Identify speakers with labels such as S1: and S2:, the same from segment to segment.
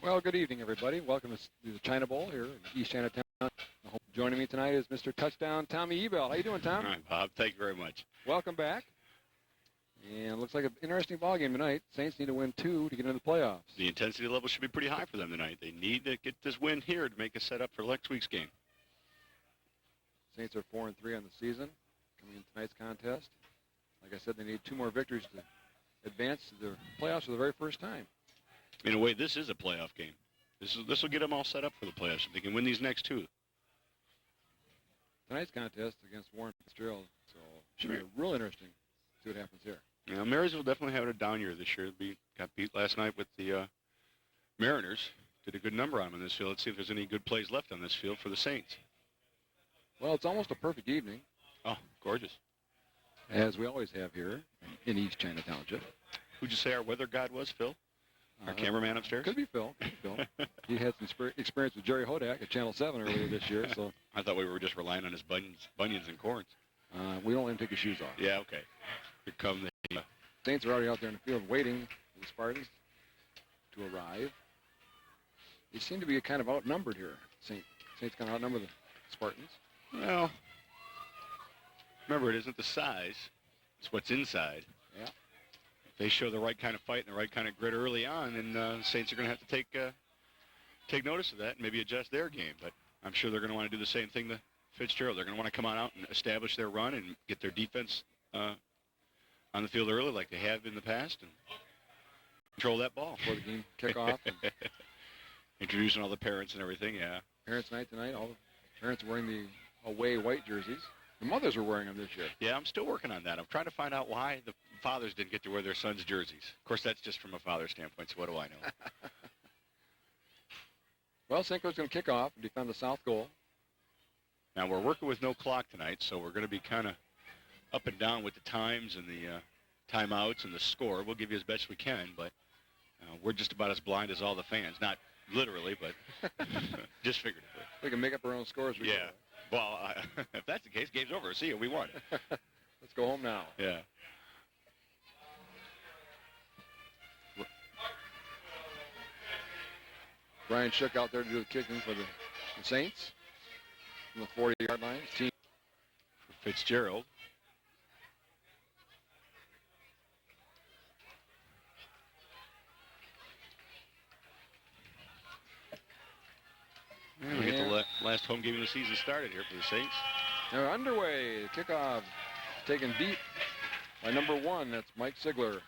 S1: Well, good evening, everybody. Welcome to the China Bowl here in East Chinatown. Joining me tonight is Mr. Touchdown Tommy Ebel. How you doing, Tom?
S2: All right, Bob. Thank you very much.
S1: Welcome back. And it looks like an interesting ball game tonight. Saints need to win 2 to get into the playoffs.
S2: The intensity level should be pretty high for them tonight. They need to get this win here to make a setup for next week's game.
S1: Saints are 4-3 on the season coming in tonight's contest. Like I said, they need 2 more victories to advance to the playoffs for the very first time.
S2: In a way, this is a playoff game. This will get them all set up for the playoffs if they can win these next 2.
S1: Tonight's contest against Warren Fitz, so should be real interesting to see what happens here.
S2: Yeah, Marysville definitely having a down year this year. Got beat last night with the Mariners. Did a good number on them in this field. Let's see if there's any good plays left on this field for the Saints.
S1: Well, it's almost a perfect evening.
S2: Oh, gorgeous.
S1: As we always have here in East China Township.
S2: Who'd you say our weather god was, Phil? Our cameraman upstairs?
S1: Could be Phil. He had some experience with Jerry Hodak at Channel 7 earlier this year. So
S2: I thought we were just relying on his bunions and corns.
S1: We don't let him take his shoes off.
S2: Yeah, okay. Here come the
S1: Saints are already out there in the field waiting for the Spartans to arrive. They seem to be kind of outnumbered here. Saints kind of outnumber the Spartans.
S2: Well, remember, it isn't the size. It's what's inside.
S1: Yeah.
S2: If they show the right kind of fight and the right kind of grit early on, and Saints are going to have to take notice of that and maybe adjust their game. But I'm sure they're going to want to do the same thing to Fitzgerald. They're going to want to come on out and establish their run and get their defense on the field early like they have in the past and control that ball.
S1: Before the game kickoff.
S2: Introducing all the parents and everything, yeah.
S1: Parents' night tonight. All the parents are wearing the away white jerseys. The mothers are wearing them this year.
S2: Yeah, I'm still working on that. I'm trying to find out why the fathers didn't get to wear their sons' jerseys. Of course, that's just from a father's standpoint, so what do I know?
S1: Well, Cinco's going to kick off and defend the south goal.
S2: Now, we're working with no clock tonight, so we're going to be kind of up and down with the times and the timeouts and the score. We'll give you as best we can, but we're just about as blind as all the fans. Not literally, but just figuratively.
S1: We can make up our own scores.
S2: Yeah. Well, if that's the case, game's over. See you. We won.
S1: Let's go home now.
S2: Yeah.
S1: Brian Shook out there to do the kicking for the Saints from the 40-yard line. Team
S2: for Fitzgerald. We get the last home game of the season started here for the Saints.
S1: They're underway. Kickoff taken deep by number 1. That's Mike Sigler.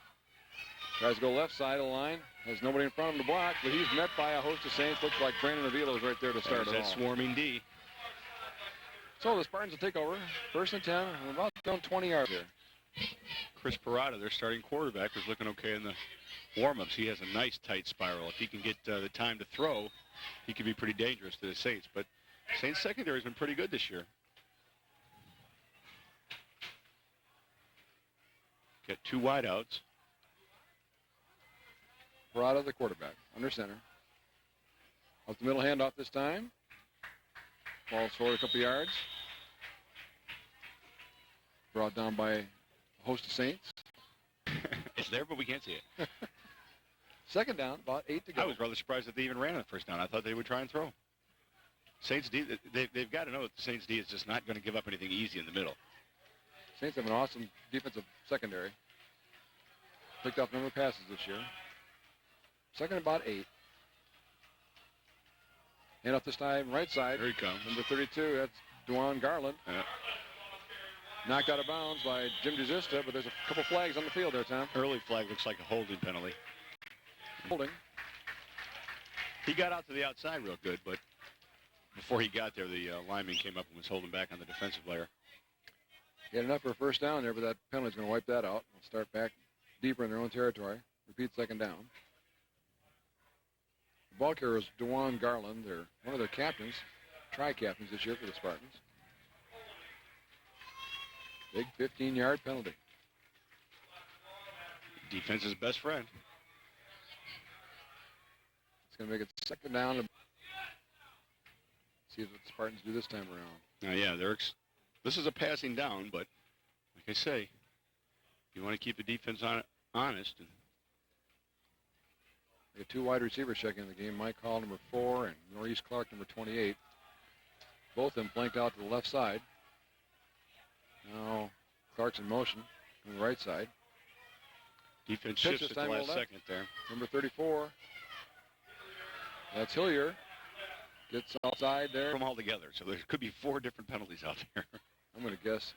S1: Tries to go left side of the line. Has nobody in front of him to block, but he's met by a host of Saints. Looks like Brandon Avila is right there to start it
S2: that
S1: off.
S2: Swarming D.
S1: So the Spartans will take over. 1st and 10. We're about down 20 yards here.
S2: Chris Parada, their starting quarterback, was looking okay in the warm-ups. He has a nice tight spiral. If he can get the time to throw, he could be pretty dangerous to the Saints. But Saints secondary has been pretty good this year. Got 2 wideouts.
S1: Parada, the quarterback, under center. Up the middle handoff this time. Ball's forward a couple yards. Brought down by a host of Saints.
S2: It's there, but we can't see it.
S1: 2nd down, about 8 to go.
S2: I was rather surprised that they even ran on the 1st down. I thought they would try and throw. Saints D, they've got to know that the Saints D is just not going to give up anything easy in the middle.
S1: Saints have an awesome defensive secondary. Picked off a number of passes this year. 2nd about 8. And up this time, right side.
S2: Here he comes.
S1: Number 32, that's Dewan Garland.
S2: Yeah.
S1: Knocked out of bounds by Jim DeZista, but there's a couple flags on the field there, Tom.
S2: Early flag looks like a holding penalty.
S1: Holding.
S2: He got out to the outside real good, but before he got there, the lineman came up and was holding back on the defensive player.
S1: He had enough for a 1st down there, but that penalty's going to wipe that out. We'll start back deeper in their own territory. Repeat 2nd down. The ball carrier is Dewan Garland. They're one of their captains, tri-captains this year for the Spartans. Big 15-yard penalty.
S2: Defense's best friend.
S1: It's going to make it 2nd down. See what the Spartans do this time around.
S2: Yeah, this is a passing down, but like I say, you want to keep the defense honest. And
S1: We got two wide receivers checking in the game. Mike Hall, number 4, and Maurice Clark, number 28. Both of them flanked out to the left side. Now Clark's in motion on the right side.
S2: Defense
S1: Pitch
S2: shifts
S1: this
S2: at the
S1: time
S2: last
S1: left.
S2: second there.
S1: Number 34. That's Hillier. Gets outside there.
S2: From all together, so there could be 4 different penalties out there.
S1: I'm going to guess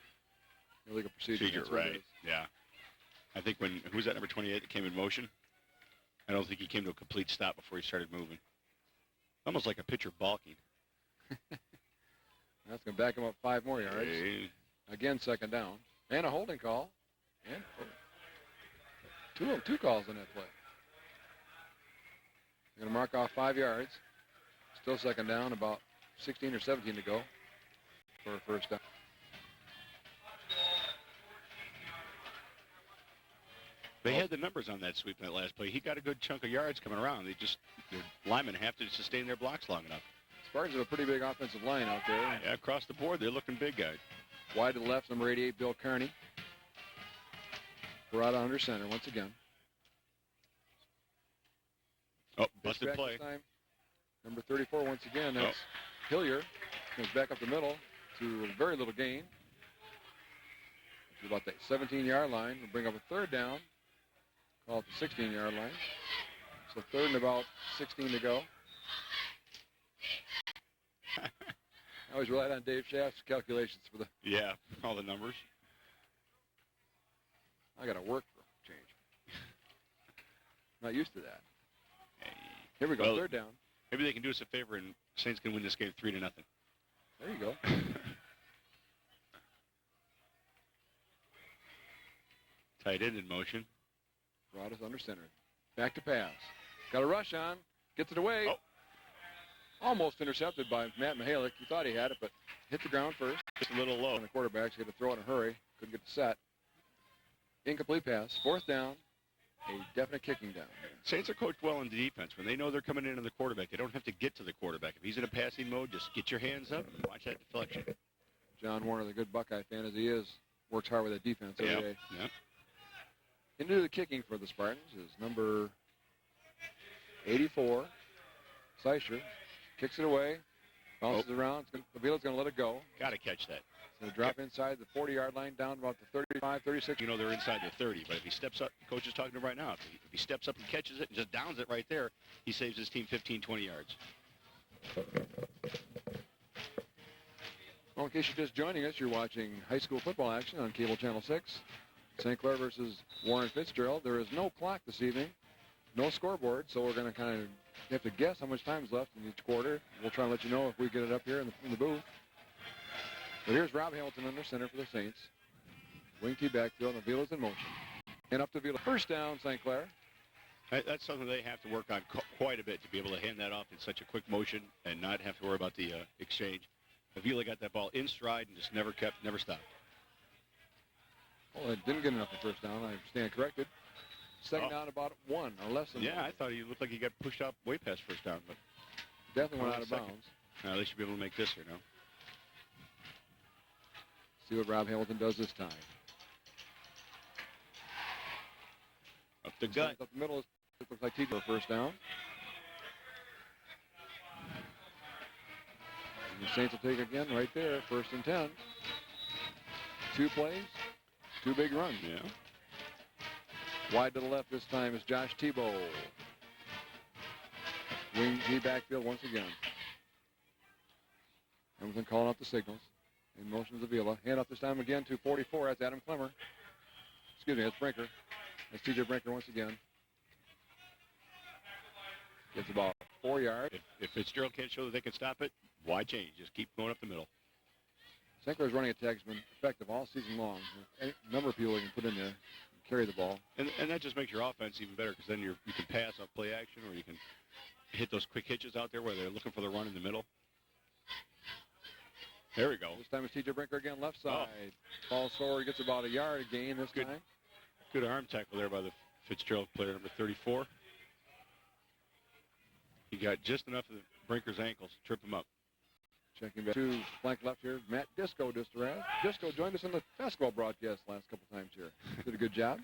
S1: illegal procedure.
S2: Figure,
S1: That's what it
S2: right?
S1: is.
S2: Yeah. I think who's that number 28 that came in motion? I don't think he came to a complete stop before he started moving. Almost like a pitcher balking.
S1: That's going to back him up 5 more yards.
S2: Hey.
S1: Again, second down. And a holding call. And two calls on that play. They're going to mark off 5 yards. Still second down, about 16 or 17 to go for a first down.
S2: They had the numbers on that sweep in that last play. He got a good chunk of yards coming around. The linemen have to sustain their blocks long enough.
S1: Spartans have a pretty big offensive line out there.
S2: Yeah, across the board, they're looking big, guys.
S1: Wide to the left, number 88, Bill Kearney. Brought under center once again.
S2: Oh, busted
S1: Back
S2: play.
S1: this time. Number 34 once again. That's Hillier. Goes back up the middle to a very little gain. To about the 17-yard line. We'll bring up a third down. Call it the 16-yard line. So third and about 16 to go. I always relied on Dave Schaff's calculations for the...
S2: Yeah, all the numbers.
S1: I got to work for a change. Not used to that. Here we go,
S2: Well,
S1: third down.
S2: Maybe they can do us a favor and Saints can win this game 3-0.
S1: There you go.
S2: Tight end in motion.
S1: Brought us under center. Back to pass. Got a rush on. Gets it away.
S2: Oh.
S1: Almost intercepted by Matt Mihalik. He thought he had it, but hit the ground first.
S2: Just a little low.
S1: And the quarterback's going to throw it in a hurry. Couldn't get the set. Incomplete pass. Fourth down. A definite kicking down.
S2: Saints are coached well in the defense. When they know they're coming in on the quarterback, they don't have to get to the quarterback. If he's in a passing mode, just get your hands up and watch that deflection.
S1: John Warner, the good Buckeye fan as he is, works hard with that defense every day.
S2: Yeah.
S1: Into the kicking for the Spartans is number 84, Seischer. Kicks it away, bounces around. Avila's going to let it go.
S2: Got to catch that.
S1: So drop inside the 40-yard line down about the 35, 36.
S2: You know they're inside their 30, but if he steps up, coach is talking to him right now. If he steps up and catches it and just downs it right there, he saves his team 15, 20 yards.
S1: Well, in case you're just joining us, you're watching high school football action on Cable Channel 6. St. Clair versus Warren Fitzgerald. There is no clock this evening, no scoreboard, so we're going to kind of have to guess how much time's left in each quarter. We'll try and let you know if we get it up here in the booth. But here's Rob Hamilton under center for the Saints. Wing T backfield, and Avila's in motion. And up to Avila. First down, St. Clair.
S2: That's something they have to work on quite a bit to be able to hand that off in such a quick motion and not have to worry about the exchange. Avila got that ball in stride and just never stopped.
S1: Well, it didn't get enough for first down. I stand corrected. Second down about 1 or less than 1.
S2: Yeah, I thought he looked like he got pushed out way past first down, but
S1: Definitely went out of bounds.
S2: they should be able to make this here now.
S1: See what Rob Hamilton does this time.
S2: Up the gut.
S1: Up the middle, it looks like TJ for first down. And the Saints will take again right there, 1st and 10. 2 plays, 2 big runs.
S2: Yeah.
S1: Wide to the left this time is Josh Tebow. Wing T backfield once again. Hamilton calling out the signals. In motion is Avila. Hand off this time again to 44. That's Adam Clemmer. Excuse me, that's Brinker. That's TJ Brinker once again. Gets about 4 yards.
S2: If Fitzgerald can't show that they can stop it, why change? Just keep going up the middle.
S1: St. Clair's running attack has been effective all season long. Any number of people you can put in there and carry the ball.
S2: And that just makes your offense even better because then you can pass off play action or you can hit those quick hitches out there where they're looking for the run in the middle. There we go.
S1: This time it's TJ Brinker again, left side. Ball forward, gets about a yard a gain this time.
S2: Good arm tackle there by the Fitzgerald player, number 34. He got just enough of the Brinker's ankles to trip him up.
S1: Checking back to flank left here, Matt Disco Disco joined us in the basketball broadcast last couple times here. Did a good job.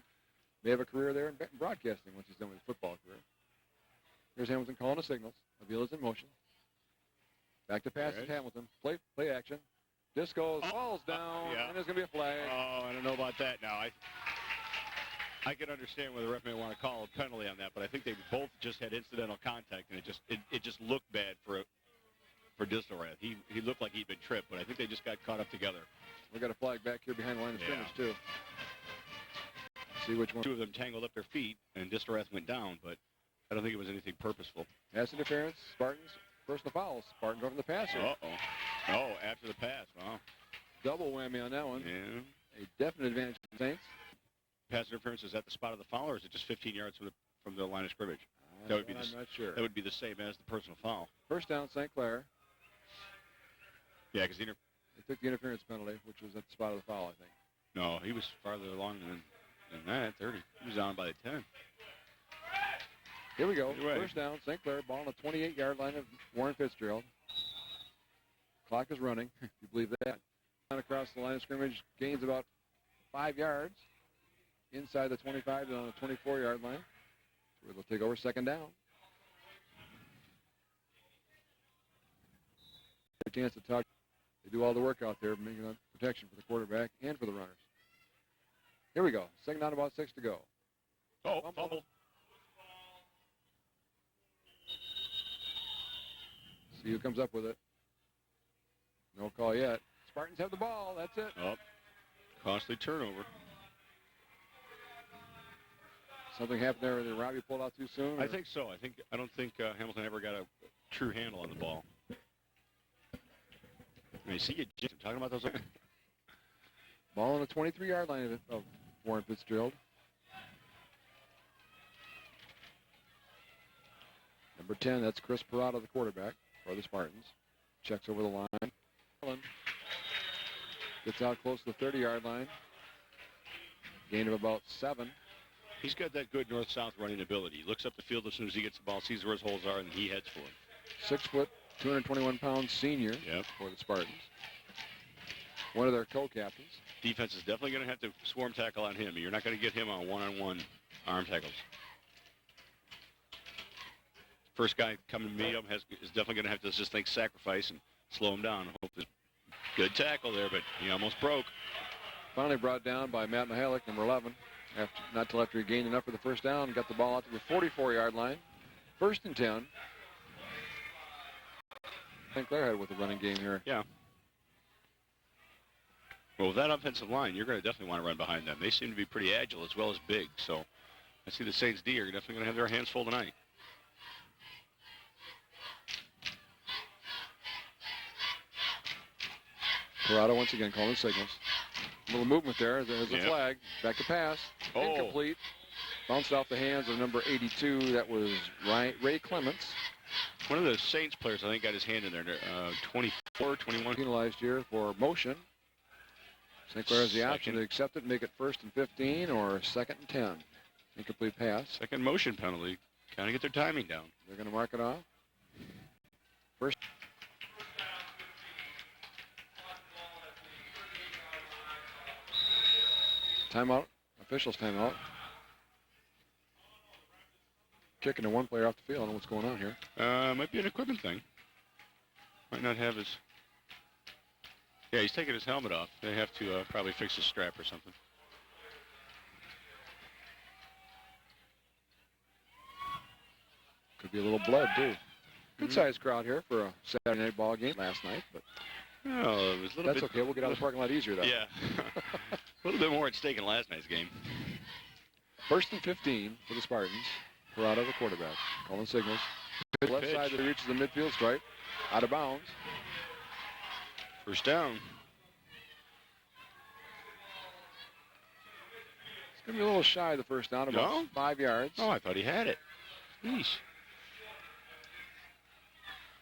S1: May have a career there in broadcasting once he's done with his football career. Here's Hamilton calling the signals. Avila's in motion. Back to pass to Hamilton. Play action. Disco falls down, and there's going to be a flag.
S2: Oh, I don't know about that now. I can understand where the ref may want to call a penalty on that, but I think they both just had incidental contact, and it just looked bad for Distelrath. He looked like he'd been tripped, but I think they just got caught up together.
S1: We got a flag back here behind the line of scrimmage too. See which one.
S2: Two of them tangled up their feet, and Distelrath went down, but I don't think it was anything purposeful.
S1: Pass interference. Spartans. Personal fouls. Spartans over the passer.
S2: Uh-oh. Oh, after the pass. Wow.
S1: Double whammy on that one.
S2: Yeah.
S1: A definite advantage to the Saints.
S2: Pass interference, is that the spot of the foul, or is it just 15 yards from the line of scrimmage?
S1: I'm not sure.
S2: That would be the same as the personal foul.
S1: First down, St. Clair.
S2: Yeah, because
S1: they took the interference penalty, which was at the spot of the foul, I think.
S2: No, he was farther along than that, 30. He was down by the 10.
S1: Here we go. First down, St. Clair, ball on the 28-yard line of Warren Fitzgerald. Clock is running, if you believe that. Across the line of scrimmage, gains about 5 yards. Inside the 25 and on the 24-yard line. Where they'll take over second down. A chance to talk. They do all the work out there, making up protection for the quarterback and for the runners. Here we go. Second down, about 6 to go.
S2: Oh, fumble.
S1: See who comes up with it. No call yet. Spartans have the ball. That's it.
S2: Oh, costly turnover.
S1: Something happened there that Robbie pulled out too soon?
S2: I think so. I don't think Hamilton ever got a true handle on the ball. I mean, see you talking about those.
S1: Ball on the 23-yard line of Warren Fitzgerald. Number 10, that's Chris Parada, the quarterback for the Spartans. Checks over the line. Gets out close to the 30-yard line. Gain of about 7.
S2: He's got that good north-south running ability. He looks up the field as soon as he gets the ball, sees where his holes are, and he heads for it.
S1: 6 foot, 221-pound senior for the Spartans. One of their co-captains.
S2: Defense is definitely going to have to swarm tackle on him. You're not going to get him on one-on-one arm tackles. First guy coming to meet him is definitely going to have to just think sacrifice and slow him down. Hope there's good tackle there, but he almost broke.
S1: Finally brought down by Matt Mihalik, number 11. Not till after he gained enough for the first down and got the ball out to the 44-yard line. First and 10. St. Clair had with the running game here.
S2: Yeah. Well, with that offensive line, you're going to definitely want to run behind them. They seem to be pretty agile as well as big. So I see the Saints D are definitely going to have their hands full tonight.
S1: Corrado once again calling signals. A little movement there. There's a flag. Back to pass. Incomplete. Bounced off the hands of number 82. That was Ray Clements.
S2: One of the Saints players, I think, got his hand in there. 24, 21.
S1: Penalized here for motion. St. Clair has the option to accept it, make it 1st and 15 or 2nd and 10. Incomplete pass.
S2: Second motion penalty. Kind of get their timing down.
S1: They're going to mark it off. First. Timeout. Officials timeout. Kicking to one player off the field. I don't know what's going on here.
S2: Might be an equipment thing. Might not have his... Yeah, he's taking his helmet off. They have to probably fix his strap or something.
S1: Could be a little blood, too. Good-sized crowd here for a Saturday night ball game last night, but...
S2: Oh, it was a little bit...
S1: That's okay. We'll get out of the parking lot easier, though.
S2: Yeah. A little bit more at stake in last night's game.
S1: 1st and 15 for the Spartans. Parada, the quarterback. Calling signals. Left
S2: pitch.
S1: side that reaches the midfield stripe. Out of bounds.
S2: First down.
S1: It's going to be a little shy of the first down, about 5 yards.
S2: Oh, I thought he had it. Jeez.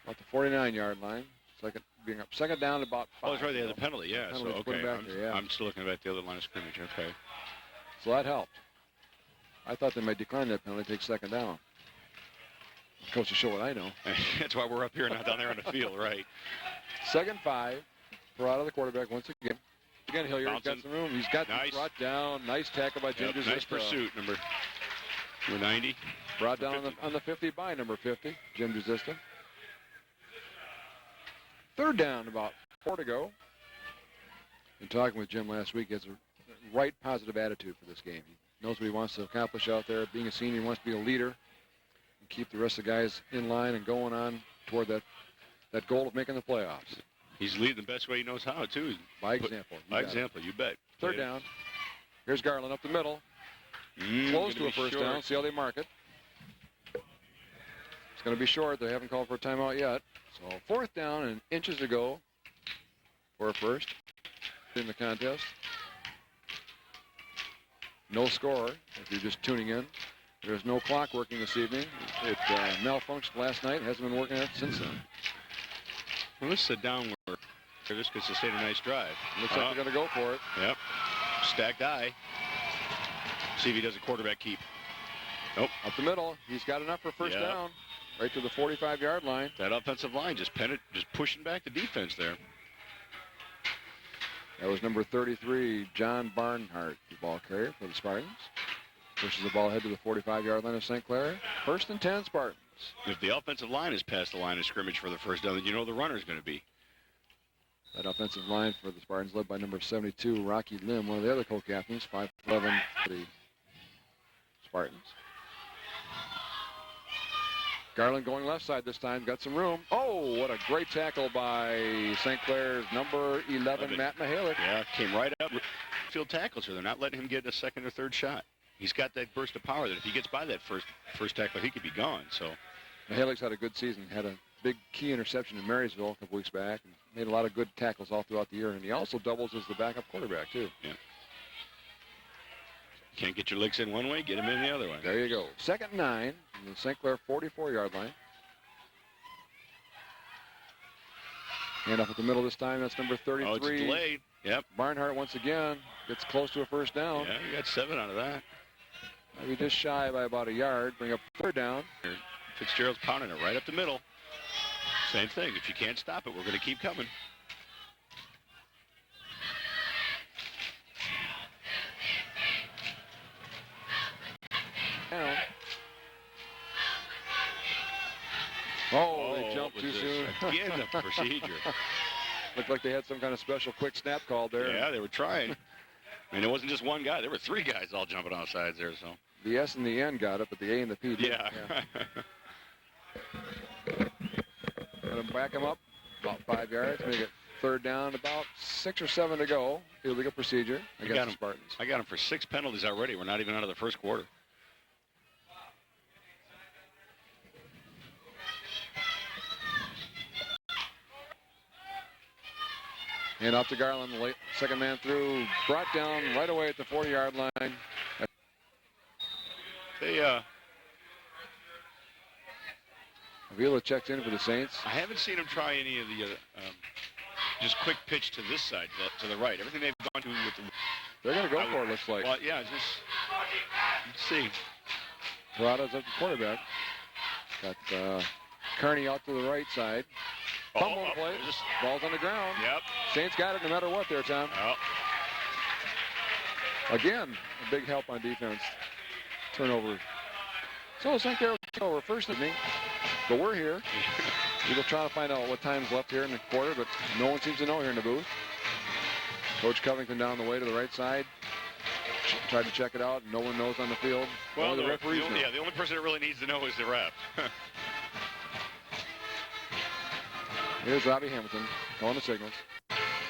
S1: About the 49-yard line. Second down about 5.
S2: Oh, that's right. They had the penalty. Yeah. So, okay. I'm still looking at the other line of scrimmage. Okay.
S1: So that helped. I thought they might decline that penalty, take second down. Coach to show what I know.
S2: That's why we're up here, not down there on the field, right?
S1: 2nd and 5. Parada, the quarterback, once again. Again, Hilliard, he's got some room. He's got brought down. Nice tackle by Ginger.
S2: Nice pursuit, number 90.
S1: Brought down on the 50 by number 50, Jim DeZista. Third down, about 4 to go. In talking with Jim last week, he has a right positive attitude for this game. He knows what he wants to accomplish out there. Being a senior, he wants to be a leader and keep the rest of the guys in line and going on toward that goal of making the playoffs.
S2: He's leading the best way he knows how, too.
S1: By example.
S2: By example, you bet.
S1: Third down. Here's Garland up the middle. Close to a first down. See how they mark it. It's going to be short. They haven't called for a timeout yet. So fourth down and inches to go for a first in the contest. No score if you're just tuning in. There's no clock working this evening. It malfunctioned last night. Hasn't been working out since then.
S2: Well, this is a downward. This could sustain a nice drive.
S1: Looks like they're going to go for it.
S2: Yep. Stacked eye. See if he does a quarterback keep. Nope.
S1: Up the middle. He's got enough for first down. Right to the 45-yard line.
S2: That offensive line just pushing back the defense there.
S1: That was number 33, John Barnhart, the ball carrier for the Spartans. Pushes the ball ahead to the 45-yard line of St. Clair. First and 10 Spartans.
S2: If the offensive line is past the line of scrimmage for the first down, then you know the runner is going to be.
S1: That offensive line for the Spartans led by number 72, Rocky Lim, one of the other co-captains, 5'11" for the Spartans. Garland going left side this time, got some room. Oh, what a great tackle by St. Clair's number 11, Matt Mihalik.
S2: Yeah, came right up. Field tackles her. They're not letting him get a second or third shot. He's got that burst of power that if he gets by that first tackle, he could be gone. So
S1: Mihalik's had a good season. Had a big key interception in Marysville a couple weeks back. And made a lot of good tackles all throughout the year. And he also doubles as the backup quarterback, too.
S2: Yeah. Can't get your licks in one way, get him in the other way.
S1: There you go. Second 9 from the St. Clair 44-yard line. Hand off at the middle this time. That's number 33.
S2: Oh, it's delayed. Yep.
S1: Barnhart once again gets close to a first down.
S2: Yeah, you got 7 out of that.
S1: Maybe just shy by about a yard. Bring up third down.
S2: Fitzgerald's pounding it right up the middle. Same thing. If you can't stop it, we're going to keep coming.
S1: Down. Oh, they jumped too soon.
S2: Again, the procedure.
S1: Looked like they had some kind of special quick snap call there.
S2: Yeah, they were trying. I mean, it wasn't just one guy. There were 3 guys all jumping off sides there. So
S1: the S and the N got it, but the A and the P didn't.
S2: Yeah.
S1: Let him back him up about 5 yards. Make it third down, about 6 or 7 to go. Illegal procedure against the Spartans.
S2: I got him for 6 penalties already. We're not even out of the first quarter.
S1: And off to Garland, late second man through, brought down right away at the 40-yard line. Avila checks in for the Saints.
S2: I haven't seen him try any of the just quick pitch to this side, to the right. Everything they've gone to with the...
S1: They're going to go for it, looks like.
S2: Well, yeah, just let's see.
S1: Parada's up to quarterback. Got Kearney out to the right side. Fumble play. Ball's on the ground.
S2: Yep.
S1: Saints got it no matter what there, Tom.
S2: Yep.
S1: Again, a big help on defense. Turnover. So St. Clair over first inning, but we're here. We'll try to find out what time's left here in the quarter, but no one seems to know here in the booth. Coach Covington down the way to the right side. Tried to check it out. No one knows on the field.
S2: Well,
S1: only the referees know.
S2: Yeah, the only person that really needs to know is the ref.
S1: Here's Robbie Hamilton calling the signals.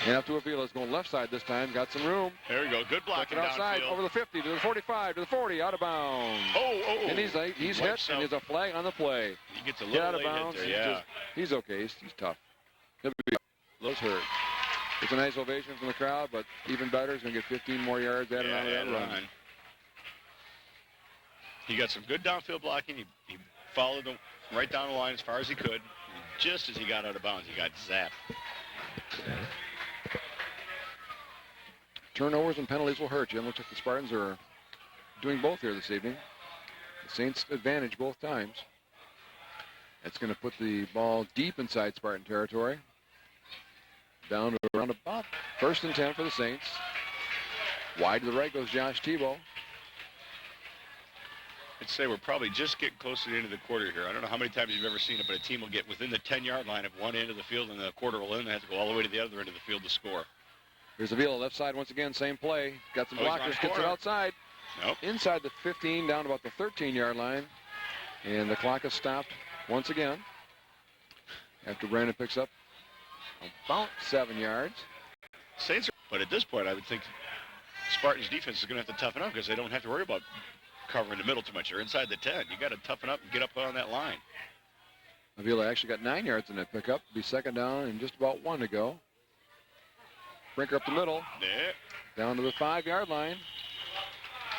S1: And up to Avila's going left side this time. Got some room.
S2: There we go. Good blocking
S1: outside
S2: downfield.
S1: over the 50 to the 45 to the 40, out of bounds.
S2: Oh.
S1: And he's hit, and there's a flag on the play.
S2: He gets a little
S1: out of
S2: late
S1: bounds.
S2: there, yeah.
S1: He's okay. He's tough. He'll be Lowe's hurt. It's a nice ovation from the crowd, but even better, he's going to get 15 more yards added on to that run.
S2: He got some good downfield blocking. He followed them right down the line as far as he could. Just as he got out of bounds, he got zapped.
S1: Turnovers and penalties will hurt you. It looks like the Spartans are doing both here this evening. The Saints advantage both times. That's going to put the ball deep inside Spartan territory. Down to around about first and 10 for the Saints. Wide to the right goes Josh Tebow.
S2: I'd say we're probably just getting close to the end of the quarter here. I don't know how many times you've ever seen it, but a team will get within the 10-yard line of one end of the field, and the quarter will end and have to go all the way to the other end of the field to score.
S1: Here's Avila, left side once again, same play. Got some
S2: He's
S1: blockers, gets it outside.
S2: Nope.
S1: Inside the 15, down to about the 13-yard line. And the clock is stopped once again. After Brandon picks up about 7 yards.
S2: Saints, but at this point, I would think Spartans' defense is going to have to toughen up because they don't have to worry about covering the middle too much. They're inside the 10. You got to toughen up and get up on that line.
S1: Avila actually got 9 yards in that pickup. Be second down and just about 1 to go. Brinker up the middle.
S2: Yeah.
S1: Down to the 5-yard line.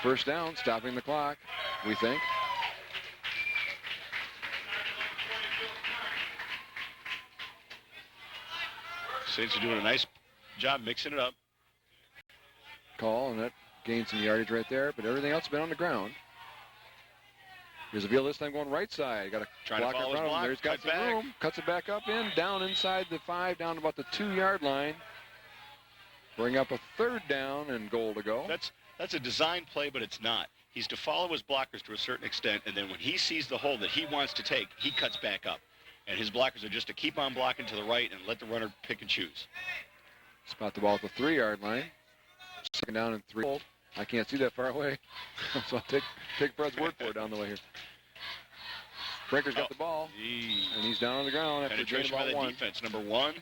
S1: First down, stopping the clock, we think.
S2: Saints are doing a nice job mixing it up.
S1: Call, and that gained some yardage right there, but everything else has been on the ground. Here's Avila this time going right side. Got a blocker in front of him. There's got some room. Cuts it back up in, down inside the 5, down to about the 2-yard line. Bring up a third down and goal to go.
S2: That's a design play, but it's not. He's to follow his blockers to a certain extent, and then when he sees the hole that he wants to take, he cuts back up. And his blockers are just to keep on blocking to the right and let the runner pick and choose.
S1: Spot the ball at the 3-yard line. Second down and 3. I can't see that far away, so I'll take Fred's word for it down the way here. Brinker's got the ball, and he's down on the ground after
S2: penetration by the
S1: 1.
S2: defense. Number 1,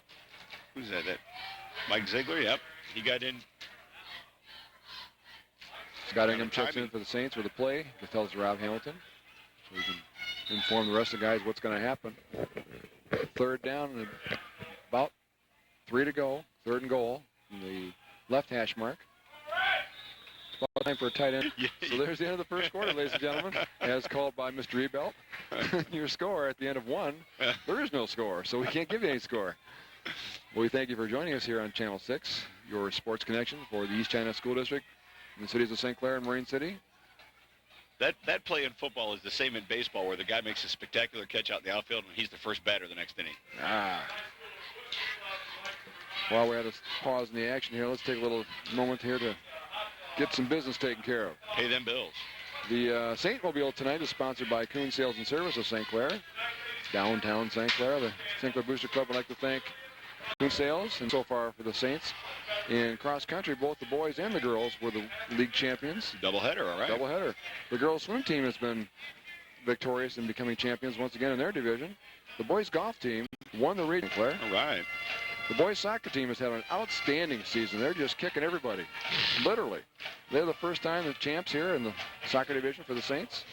S2: who's that? Mike Ziegler, yep. He got in.
S1: Scott Ingham checks in for the Saints with a play. He tells Rob Hamilton so he can inform the rest of the guys what's going to happen. Third down and about 3 to go. Third and goal from the left hash mark. It's about time for a tight end. So there's the end of the first quarter, ladies and gentlemen, as called by Mr. Ebelt. Your score at the end of 1, there is no score, so we can't give you any score. Well, we thank you for joining us here on Channel 6, your sports connection for the East China School District in the cities of St. Clair and Marine City.
S2: That play in football is the same in baseball, where the guy makes a spectacular catch out in the outfield and he's the first batter the next inning.
S1: While we're at a pause in the action here, let's take a little moment here to get some business taken care of.
S2: Pay them bills.
S1: The Saintmobile tonight is sponsored by Coon Sales and Service of St. Clair, downtown St. Clair. The St. Clair Booster Club would like to thank Coon Sales, and so far for the Saints. In cross country, both the boys and the girls were the league champions.
S2: Doubleheader, all right.
S1: Doubleheader. The girls swim team has been victorious in becoming champions once again in their division. The boys golf team won the region, Claire.
S2: All right.
S1: The boys soccer team has had an outstanding season. They're just kicking everybody, literally. They're the first time the champs here in the soccer division for the Saints.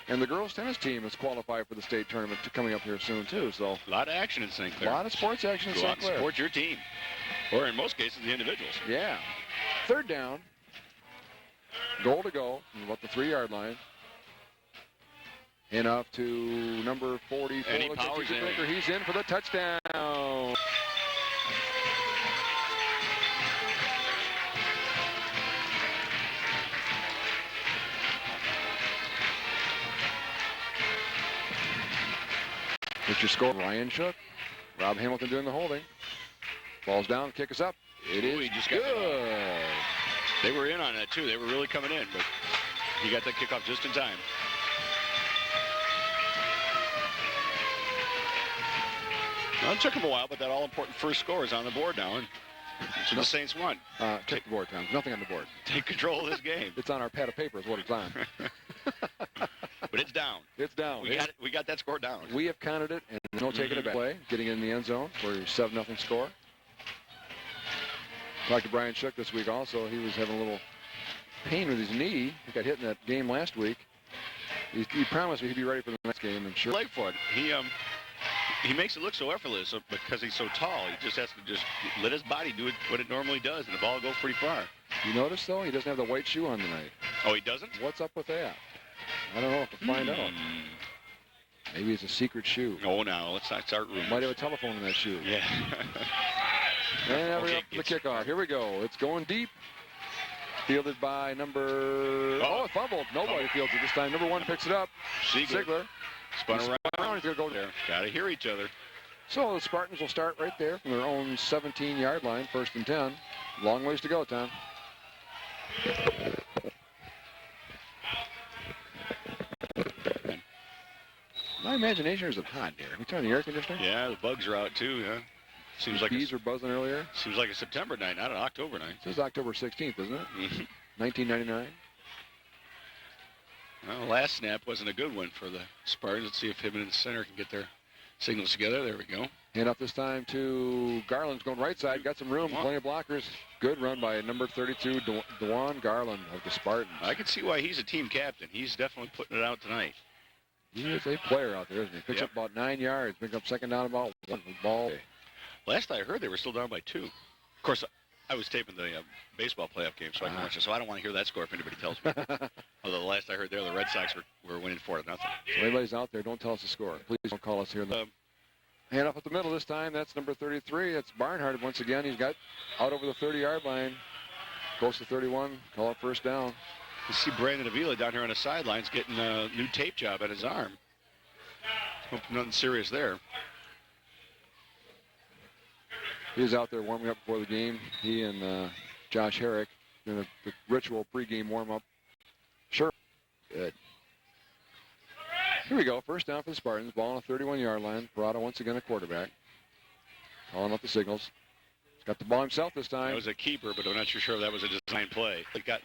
S1: And the girls tennis team is qualified for the state tournament coming up here soon, too. So
S2: a lot of action in St. Clair.
S1: A lot of sports action in
S2: Go out
S1: St. Clair.
S2: and support your team. Or in most cases, the individuals.
S1: Yeah. Third down. Goal to go from about the 3-yard line. And up to number 44.
S2: And he powers in.
S1: He's in for the touchdown. What's your score? Ryan Shook. Rob Hamilton doing the holding. Ball's down, kick is up. It is
S2: he just
S1: good.
S2: They were in on that, too. They were really coming in, but he got that kickoff just in time. Well, it took him a while, but that all-important first score is on the board now, and so the Saints won.
S1: Check the board, Tom. Nothing on the board.
S2: Take control of this game.
S1: It's on our pad of paper is what it's on.
S2: But it's down.
S1: It's down.
S2: We got that score down.
S1: We have counted it, and no taking it back. Play, getting in the end zone for your 7-0 score. Talked to Brian Shook this week also. He was having a little pain with his knee. He got hit in that game last week. He promised me he'd be ready for the next game. And sure.
S2: Leg for it. He makes it look so effortless because he's so tall. He just has to just let his body do what it normally does, and the ball will go pretty far.
S1: You notice, though, he doesn't have the white shoe on tonight.
S2: Oh, he doesn't?
S1: What's up with that? I don't know if we'll find out. Maybe it's a secret shoe.
S2: Oh, no, let's not start rumors.
S1: Might have a telephone in that shoe.
S2: Yeah.
S1: And now we're up for the kickoff. Here we go. It's going deep. Fielded by number... Oh, it fumbled. Nobody fields it this time. Number 1 picks it up.
S2: Ziegler. Spun around.
S1: He's going to go there.
S2: Got to hear each other.
S1: So the Spartans will start right there from their own 17-yard line, 1st and 10. Long ways to go, Tom. imagination, or is it hot here? Are we turning the air conditioner?
S2: Yeah, the bugs are out too. Yeah, seems like
S1: bees are buzzing earlier.
S2: Seems like a September night, not an October night.
S1: This is October 16th, isn't it? 1999.
S2: Well, last snap wasn't a good one for the Spartans. Let's see if him and the center can get their signals together. There we go.
S1: Hand off this time to Garland's going right side. Got some room, plenty of blockers. Good run by number 32, DeJuan Garland of the Spartans.
S2: I can see why he's a team captain. He's definitely putting it out tonight.
S1: He is a player out there, isn't he? Picks up about 9 yards. Picks up second down about 1 ball.
S2: Last I heard, they were still down by 2. Of course, I was taping the baseball playoff game, so I can watch it. So I don't want to hear that score if anybody tells me. Although the last I heard there, the Red Sox were winning 4-0. So
S1: anybody's out there, don't tell us the score. Please don't call us here. Hand off at the middle this time. That's number 33. That's Barnhart once again. He's got out over the 30-yard line. Goes to 31. Call it first down.
S2: You see Brandon Avila down here on the sidelines getting a new tape job at his arm. Hope nothing serious there.
S1: He was out there warming up before the game. He and Josh Herrick in the ritual pregame warm-up. Sure. Good. Here we go. First down for the Spartans. Ball on a 31-yard line. Parada once again a quarterback. Calling up the signals. He's got the ball himself this time.
S2: That was a keeper, but I'm not sure if that was a design play. He got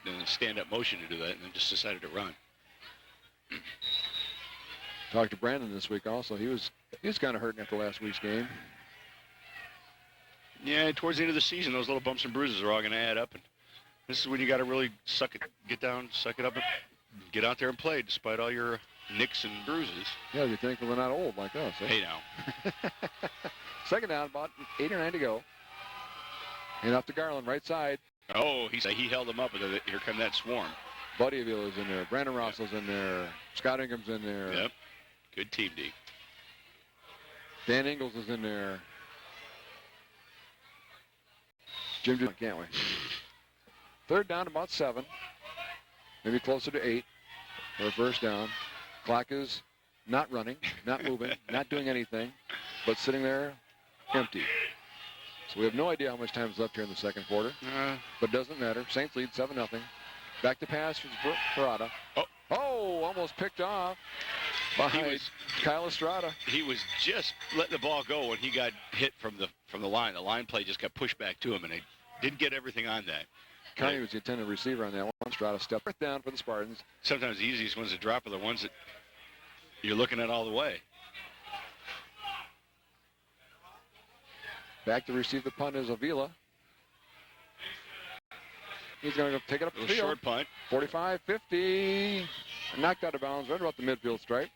S2: in a stand-up motion to do that and then just decided to run.
S1: Talked to Brandon this week also. He was kind of hurting after last week's game.
S2: Yeah, towards the end of the season, those little bumps and bruises are all going to add up. And this is when you got to really get down, suck it up, and get out there and play despite all your nicks and bruises.
S1: Yeah, you're thankful they're not old like us. Eh?
S2: Hey, now.
S1: Second down, about 8 or 9 to go. And off to Garland, right side.
S2: Oh, he held them up, but here come that swarm.
S1: Buddy Avila's in there. Brandon Russell's in there. Scott Ingram's in there.
S2: Yep. Good team, D.
S1: Dan Ingles is in there. Jim, can't we? Third down, about 7. Maybe closer to 8 for a first down. Clock is not running, not moving, not doing anything, but sitting there empty. So we have no idea how much time is left here in the second quarter, but it doesn't matter. Saints lead 7-0. Back to pass for Parada. Oh, almost picked off by Kyle Estrada.
S2: He was just letting the ball go when he got hit from the line. The line play just got pushed back to him, and they didn't get everything on that.
S1: Carney was the intended receiver on that one. Estrada stepped down for the Spartans.
S2: Sometimes the easiest ones to drop are the ones that you're looking at all the way.
S1: Back to receive the punt is Avila. He's going to take it up the field.
S2: Short punt.
S1: 45, 50. Knocked out of bounds right about the midfield stripe.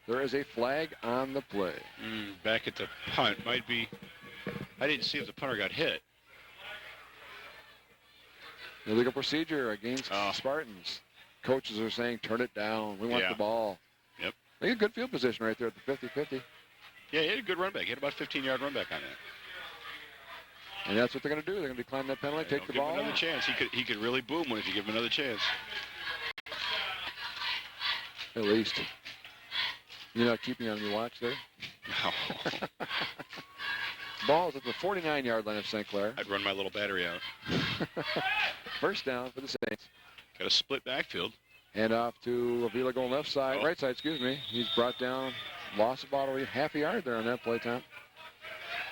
S1: There is a flag on the play.
S2: Back at the punt. Might be. I didn't see if the punter got hit.
S1: Illegal procedure against Spartans. Coaches are saying, turn it down. We want the ball.
S2: Yep.
S1: They get good field position right there at the 50-50.
S2: Yeah, he had a good run back. He had about a 15-yard run back on that.
S1: And that's what they're going to do. They're going to decline that penalty, take the ball.
S2: Give him another chance. He could really boom one if you give him another chance.
S1: At least. You're not keeping on your watch there?
S2: No.
S1: Ball's at the 49-yard line of St. Clair.
S2: I'd run my little battery out.
S1: First down for the Saints.
S2: Got a split backfield.
S1: Hand off to Avila going left side, right side, excuse me. He's brought down, lost about a half a yard there on that play time.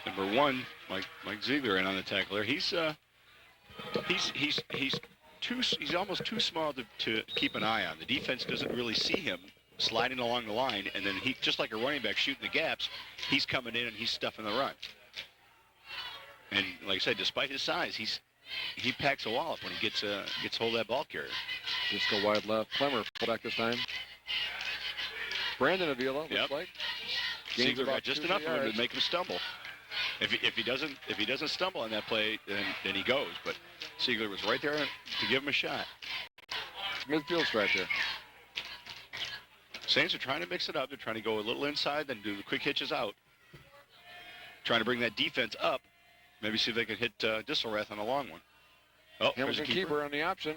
S2: Number 1, Mike Ziegler in on the tackle there. He's almost too small to keep an eye on. The defense doesn't really see him sliding along the line, and then he, just like a running back shooting the gaps, he's coming in and he's stuffing the run. And like I said, despite his size, he packs a wallop when he gets hold of that ball carrier.
S1: Just go wide left. Clemmer back this time. Brandon Avila looks like.
S2: Ziegler got just enough of him to make him stumble. If he doesn't stumble on that play, then he goes. But Ziegler was right there to give him a shot.
S1: Midfield stripe there.
S2: Saints are trying to mix it up. They're trying to go a little inside, then do the quick hitches out. Trying to bring that defense up. Maybe see if they can hit Disselrath on a long one. Oh,
S1: Hamilton keeper on the option.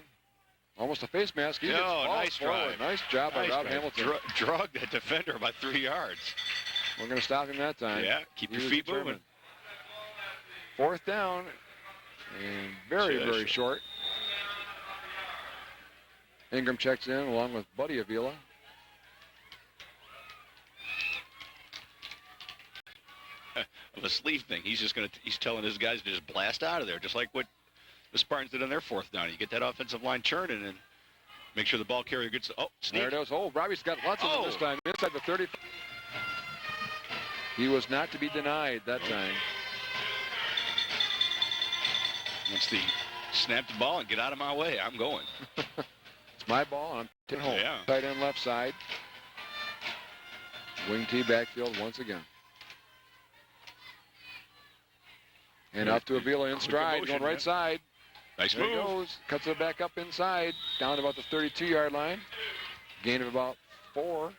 S1: Almost a face mask.
S2: Nice drive.
S1: Nice job by Rob Hamilton.
S2: Drug that defender about 3 yards.
S1: We're going to stop him that time.
S2: Yeah, keep your feet moving.
S1: Fourth down, and very short. Ingram checks in along with Buddy Avila.
S2: of a sleeve thing. He's telling his guys to just blast out of there, just like what the Spartans did on their fourth down. You get that offensive line churning and make sure the ball carrier gets. Oh, sneak.
S1: There it is. Oh, Robbie's got lots of them this time. Inside the 30. He was not to be denied that time.
S2: That's the snap the ball and get out of my way. I'm going.
S1: It's my ball. I'm taking home.
S2: Yeah.
S1: Tight end left side. Wing T backfield once again. And up to Avila in stride, going right side.
S2: Nice
S1: there
S2: move.
S1: He goes. Cuts it back up inside, down to about the 32-yard line. Gain of about 4.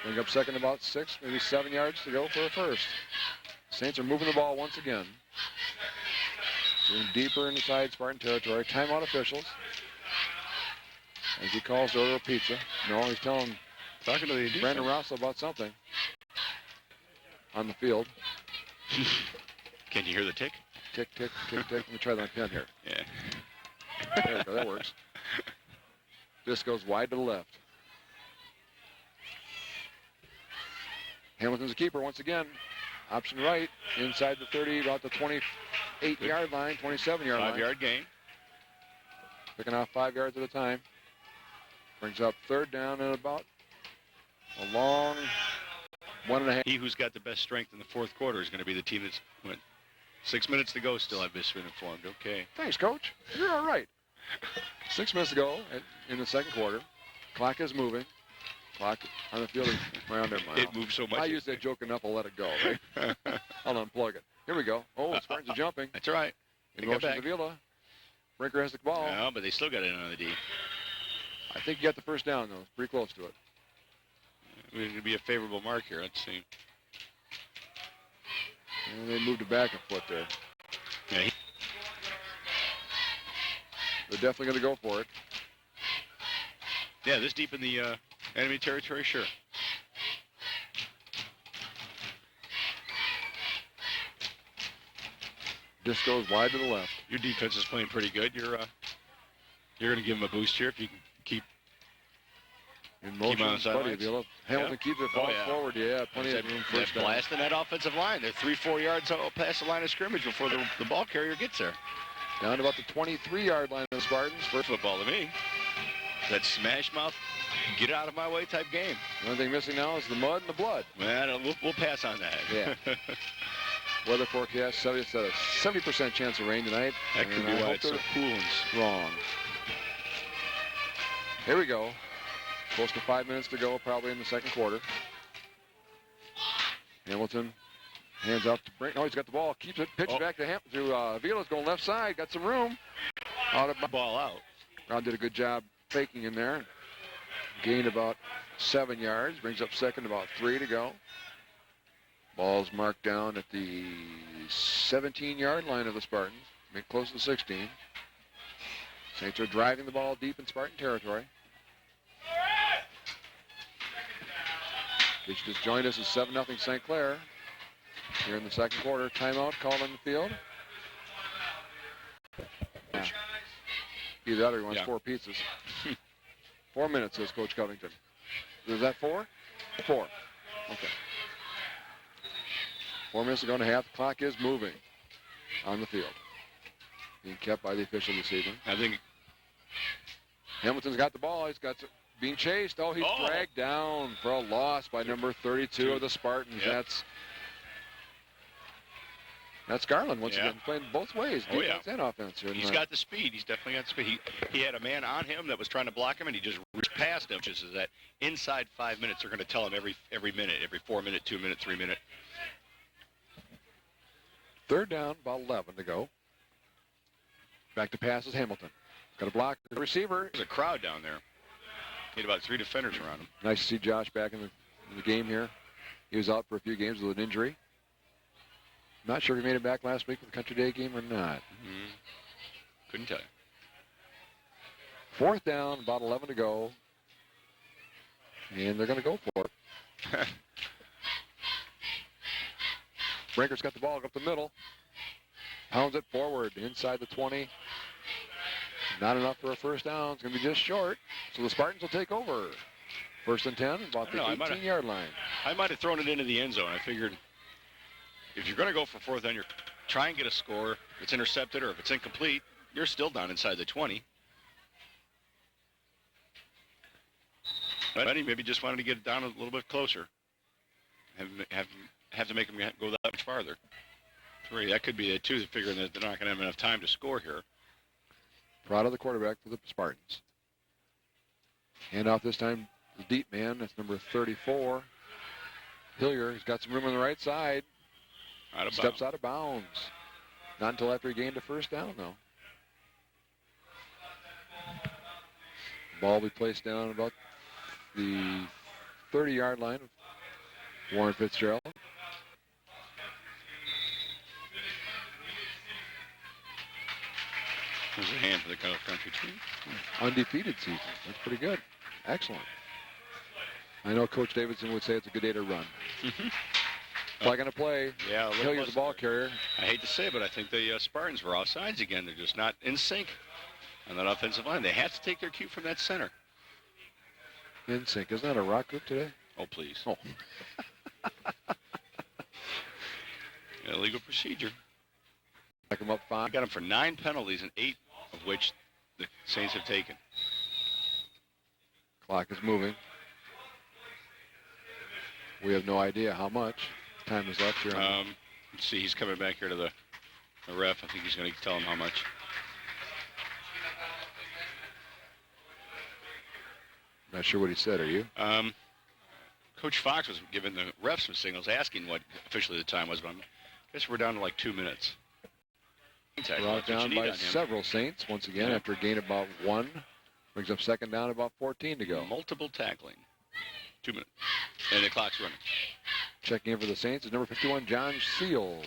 S1: Bring up second about 6, maybe 7 yards to go for a first. Saints are moving the ball once again. Getting deeper inside Spartan territory. Timeout officials. As he calls to order a pizza. No, he's talking to the Brandon Rosso about something on the field.
S2: Can you hear the tick?
S1: Tick, tick, tick, tick. Let me try that pen here.
S2: Yeah.
S1: There we go. That works. This goes wide to the left. Hamilton's a keeper once again. Option right, inside the 30, about the 28-yard line, 27-yard line.
S2: 5-yard gain.
S1: Picking off 5 yards at a time. Brings up third down and about a long 1.5.
S2: He who's got the best strength in the fourth quarter is going to be the team that's went. 6 minutes to go still, I've just been informed. Okay.
S1: Thanks, Coach. You're all right. 6 minutes to go in the second quarter. Clock is moving. Clock on the field is around there.
S2: It moves so much.
S1: I use that joke enough, I'll let it go, right? I'll unplug it. Here we go. Oh, the Spartans are jumping.
S2: That's all right.
S1: In motion to Avila. Brinker has the ball.
S2: No, but they still got it on the D.
S1: I think you got the first down, though. Pretty close to it.
S2: It would be a favorable mark here. Let's see.
S1: And they moved it back a foot there.
S2: Yeah.
S1: They're definitely going to go for it.
S2: Yeah, this deep in the enemy territory, sure.
S1: This goes wide to the left.
S2: Your defense is playing pretty good. You're going to give them a boost here if you can keep
S1: in motion.
S2: On the sidelines.
S1: Hamilton keeps it forward. Yeah, plenty of room first down.
S2: Blasting that offensive line. They're 3-4 yards past the line of scrimmage before the ball carrier gets there.
S1: Down to about the 23-yard line of the Spartans.
S2: First football to me. That smash mouth, get out of my way type game.
S1: The only thing missing now is the mud and the blood.
S2: Well, we'll pass on that.
S1: Yeah. Weather forecast, 70% chance of rain tonight.
S2: That could be why it's so cool and
S1: strong. Here we go. Close to 5 minutes to go, probably in the second quarter. Hamilton hands off to Brink. Oh, he's got the ball. Keeps it. Pitch back to Avila's going left side. Got some room. Out of
S2: ball out.
S1: Brown did a good job faking in there. Gained about 7 yards. Brings up second, about 3 to go. Ball's marked down at the 17-yard line of the Spartans. Close to the 16. Saints are driving the ball deep in Spartan territory. Which just joined us is 7-0 St. Clair. Here in the second quarter, timeout called on the field. Yeah. Either that or he wants 4 pizzas. 4 minutes, says Coach Covington. Is that 4? 4. Okay. 4 minutes to go and a half. The clock is moving on the field. Being kept by the official this evening.
S2: I think
S1: Hamilton's got the ball. He's got being chased. Oh, he's dragged down for a loss by number 32 of the Spartans.
S2: Yep.
S1: That's Garland once again playing both ways, defense and offense. Here
S2: he's got the speed. He's definitely got the speed. He had a man on him that was trying to block him, and he just reached past him. Which is that inside 5 minutes, they're going to tell him every minute, every 4 minute, 2 minute, 3 minute.
S1: Third down, about 11 to go. Back to pass is Hamilton. Got to block the receiver.
S2: There's a crowd down there. He had about 3 defenders around him.
S1: Nice to see Josh back in the game here. He was out for a few games with an injury. Not sure if he made it back last week for the Country Day game or not.
S2: Mm-hmm. Couldn't tell you.
S1: Fourth down, about 11 to go. And they're going to go for it. Brinker's got the ball up the middle. Pounds it forward inside the 20. Not enough for a first down. It's going to be just short. So the Spartans will take over. First and 10, about the 18-yard line.
S2: I might have thrown it into the end zone. I figured if you're going to go for fourth down, you're try and get a score. If it's intercepted or if it's incomplete, you're still down inside the 20. But he maybe just wanted to get it down a little bit closer. Have to make him go that much farther. 3. That could be it, too, figuring that they're not going to have enough time to score here.
S1: Proud of the quarterback for the Spartans. Handoff this time, the deep man. That's number 34. Hillier, he's got some room on the right side. Steps out of bounds. Not until after he gained a first down, though. Ball will be placed down about the 30-yard line of Warren Fitzgerald.
S2: There's a hand for the country team.
S1: Undefeated season. That's pretty good. Excellent. I know Coach Davidson would say it's a good day to run. Not going to play.
S2: Yeah,
S1: Hillier's the ball carrier.
S2: I hate to say it, but I think the Spartans were offsides again. They're just not in sync on that offensive line. They have to take their cue from that center.
S1: In sync. Isn't that a rock group today?
S2: Oh, please.
S1: Oh.
S2: Illegal procedure.
S1: Back him up 5.
S2: Got him for 9 penalties, and 8 of which the Saints have taken.
S1: Clock is moving. We have no idea how much time is left here.
S2: Let's see, he's coming back here to the ref. I think he's going to tell him how much.
S1: Not sure what he said, are you?
S2: Coach Fox was giving the refs some signals, asking what officially the time was, but I guess we're down to like 2 minutes.
S1: Brought down by several Saints once again after a gain of about 1. Brings up second down, about 14 to go.
S2: Multiple tackling. 2 minutes. And the clock's running.
S1: Checking in for the Saints is number 51, John Seals.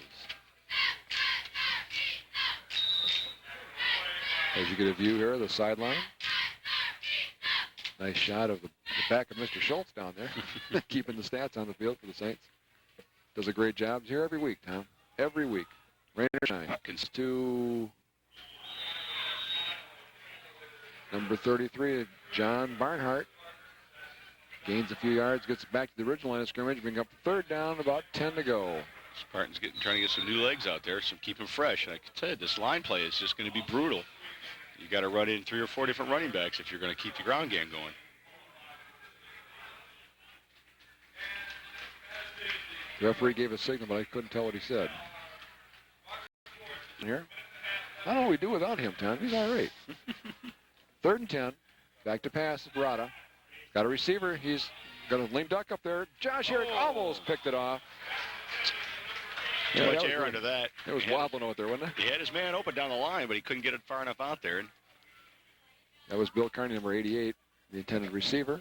S1: As you get a view here of the sideline. Nice shot of the back of Mr. Schultz down there. Keeping the stats on the field for the Saints. Does a great job here every week, Tom. Every week. Rain or shine. Hopkins to number 33, John Barnhart. Gains a few yards, gets back to the original line of scrimmage, bring up third down, about 10 to go.
S2: Spartans trying to get some new legs out there, some keep them fresh. And I can tell you, this line play is just going to be brutal. You got to run in 3 or 4 different running backs if you're going to keep the ground game going.
S1: The referee gave a signal, but I couldn't tell what he said. Here, I don't know what we do without him, Tom. He's all right. 3rd and 10. Back to pass, Brada. Got a receiver. He's got a lame duck up there. Josh Herrick almost picked it off.
S2: Too much air under that.
S1: It was wobbling out there, wasn't it?
S2: He had his man open down the line, but he couldn't get it far enough out there.
S1: That was Bill Carney, number 88, the intended receiver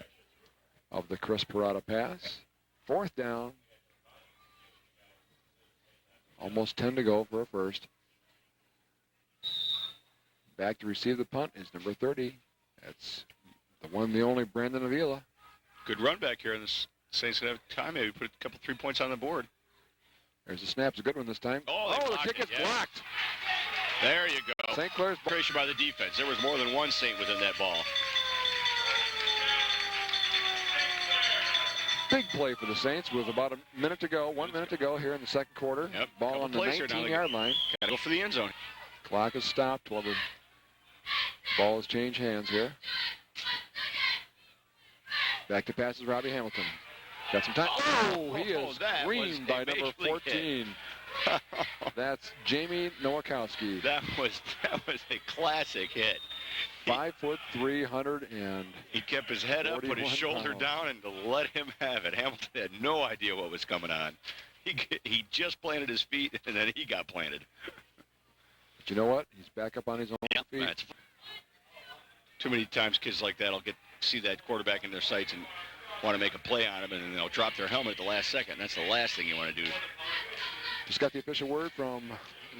S1: of the Chris Parada pass. 4th down. Almost 10 to go for a first. Back to receive the punt is number 30. That's the one, the only Brandon Avila.
S2: Good run back here, and the Saints going to have time. Maybe put a couple 3 points on the board.
S1: There's the snap's a good one this time.
S2: Oh,
S1: the kick is blocked.
S2: There you go.
S1: St. Clair's
S2: creation by the defense. There was more than one Saint within that ball.
S1: Big play for the Saints with about 1 minute to go. 1 minute to go here in the second quarter.
S2: Yep.
S1: Ball on the 19-yard line.
S2: Got to go for the end zone.
S1: Clock is stopped while the ball has changed hands here. Back to passes Robbie Hamilton. Got some time. Oh, he is screened by number 14. That's Jamie Nowakowski.
S2: That was a classic hit.
S1: 5'3", 100 and
S2: he kept his head up, put his shoulder down, and to let him have it. Hamilton had no idea what was coming on. He just planted his feet, and then he got planted.
S1: But you know what? He's back up on his own feet.
S2: That's too many times kids like that will see that quarterback in their sights and want to make a play on him, and then they'll drop their helmet at the last second. That's the last thing you want to do.
S1: Just got the official word from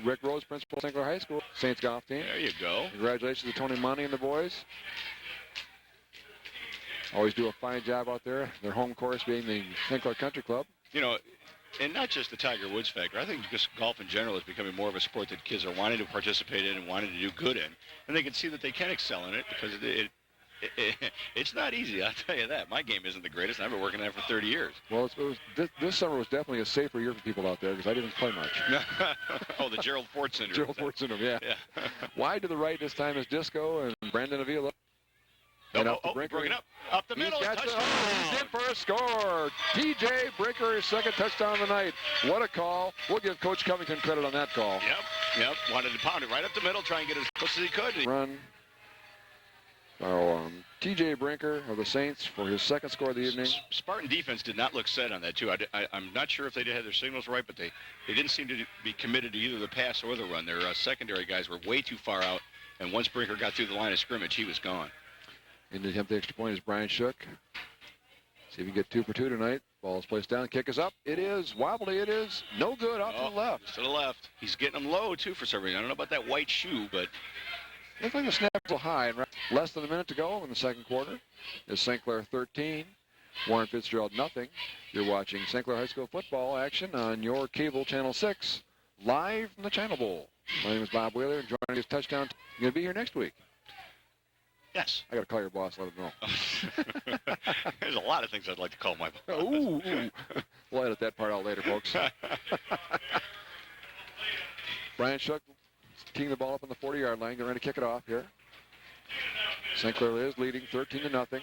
S1: Rick Rose, principal of St. Clair High School. Saints golf team.
S2: There you go.
S1: Congratulations to Tony Monty and the boys. Always do a fine job out there. Their home course being the St. Clair Country Club.
S2: You know, and not just the Tiger Woods factor. I think just golf in general is becoming more of a sport that kids are wanting to participate in and wanting to do good in. And they can see that they can excel in it because It's not easy, I'll tell you that. My game isn't the greatest. I've been working at it for 30 years.
S1: Well, this summer was definitely a safer year for people out there because I didn't play much.
S2: Oh, the Gerald Ford Syndrome.
S1: Gerald Ford Syndrome, yeah. Wide to the right this time is Disco and Brandon Avila. And
S2: Bringing up the middle.
S1: He's in for a score. T.J. Brinker, his second touchdown of the night. What a call. We'll give Coach Covington credit on that call.
S2: Yep. Wanted to pound it right up the middle, try and get as close as he could.
S1: Run. T.J. Brinker of the Saints for his second score of the evening.
S2: Spartan defense did not look set on that, too. I'm not sure if they had their signals right, but they didn't seem to be committed to either the pass or the run. Their secondary guys were way too far out, and once Brinker got through the line of scrimmage, he was gone.
S1: In the attempt the extra point is Brian Shook. See if we get 2 for 2 tonight. Ball's placed down. Kick is up. It is wobbly. It is no good. Off to the left.
S2: To the left. He's getting them low, too, for some reason. I don't know about that white shoe, but...
S1: Looks like the snap's a little high. And less than a minute to go in the second quarter. Is St. Clair 13. Warren Fitzgerald nothing. You're watching St. Clair High School football action on your cable channel 6. Live from the China Bowl. My name is Bob Wheeler. Joining his touchdown. You're going to be here next week.
S2: Yes.
S1: I got to call your boss, let him know.
S2: There's a lot of things I'd like to call my boss.
S1: Ooh. We'll edit that part out later, folks. Brian Shook teeing the ball up on the 40-yard line, getting ready to kick it off here. St. Clair is leading 13-0.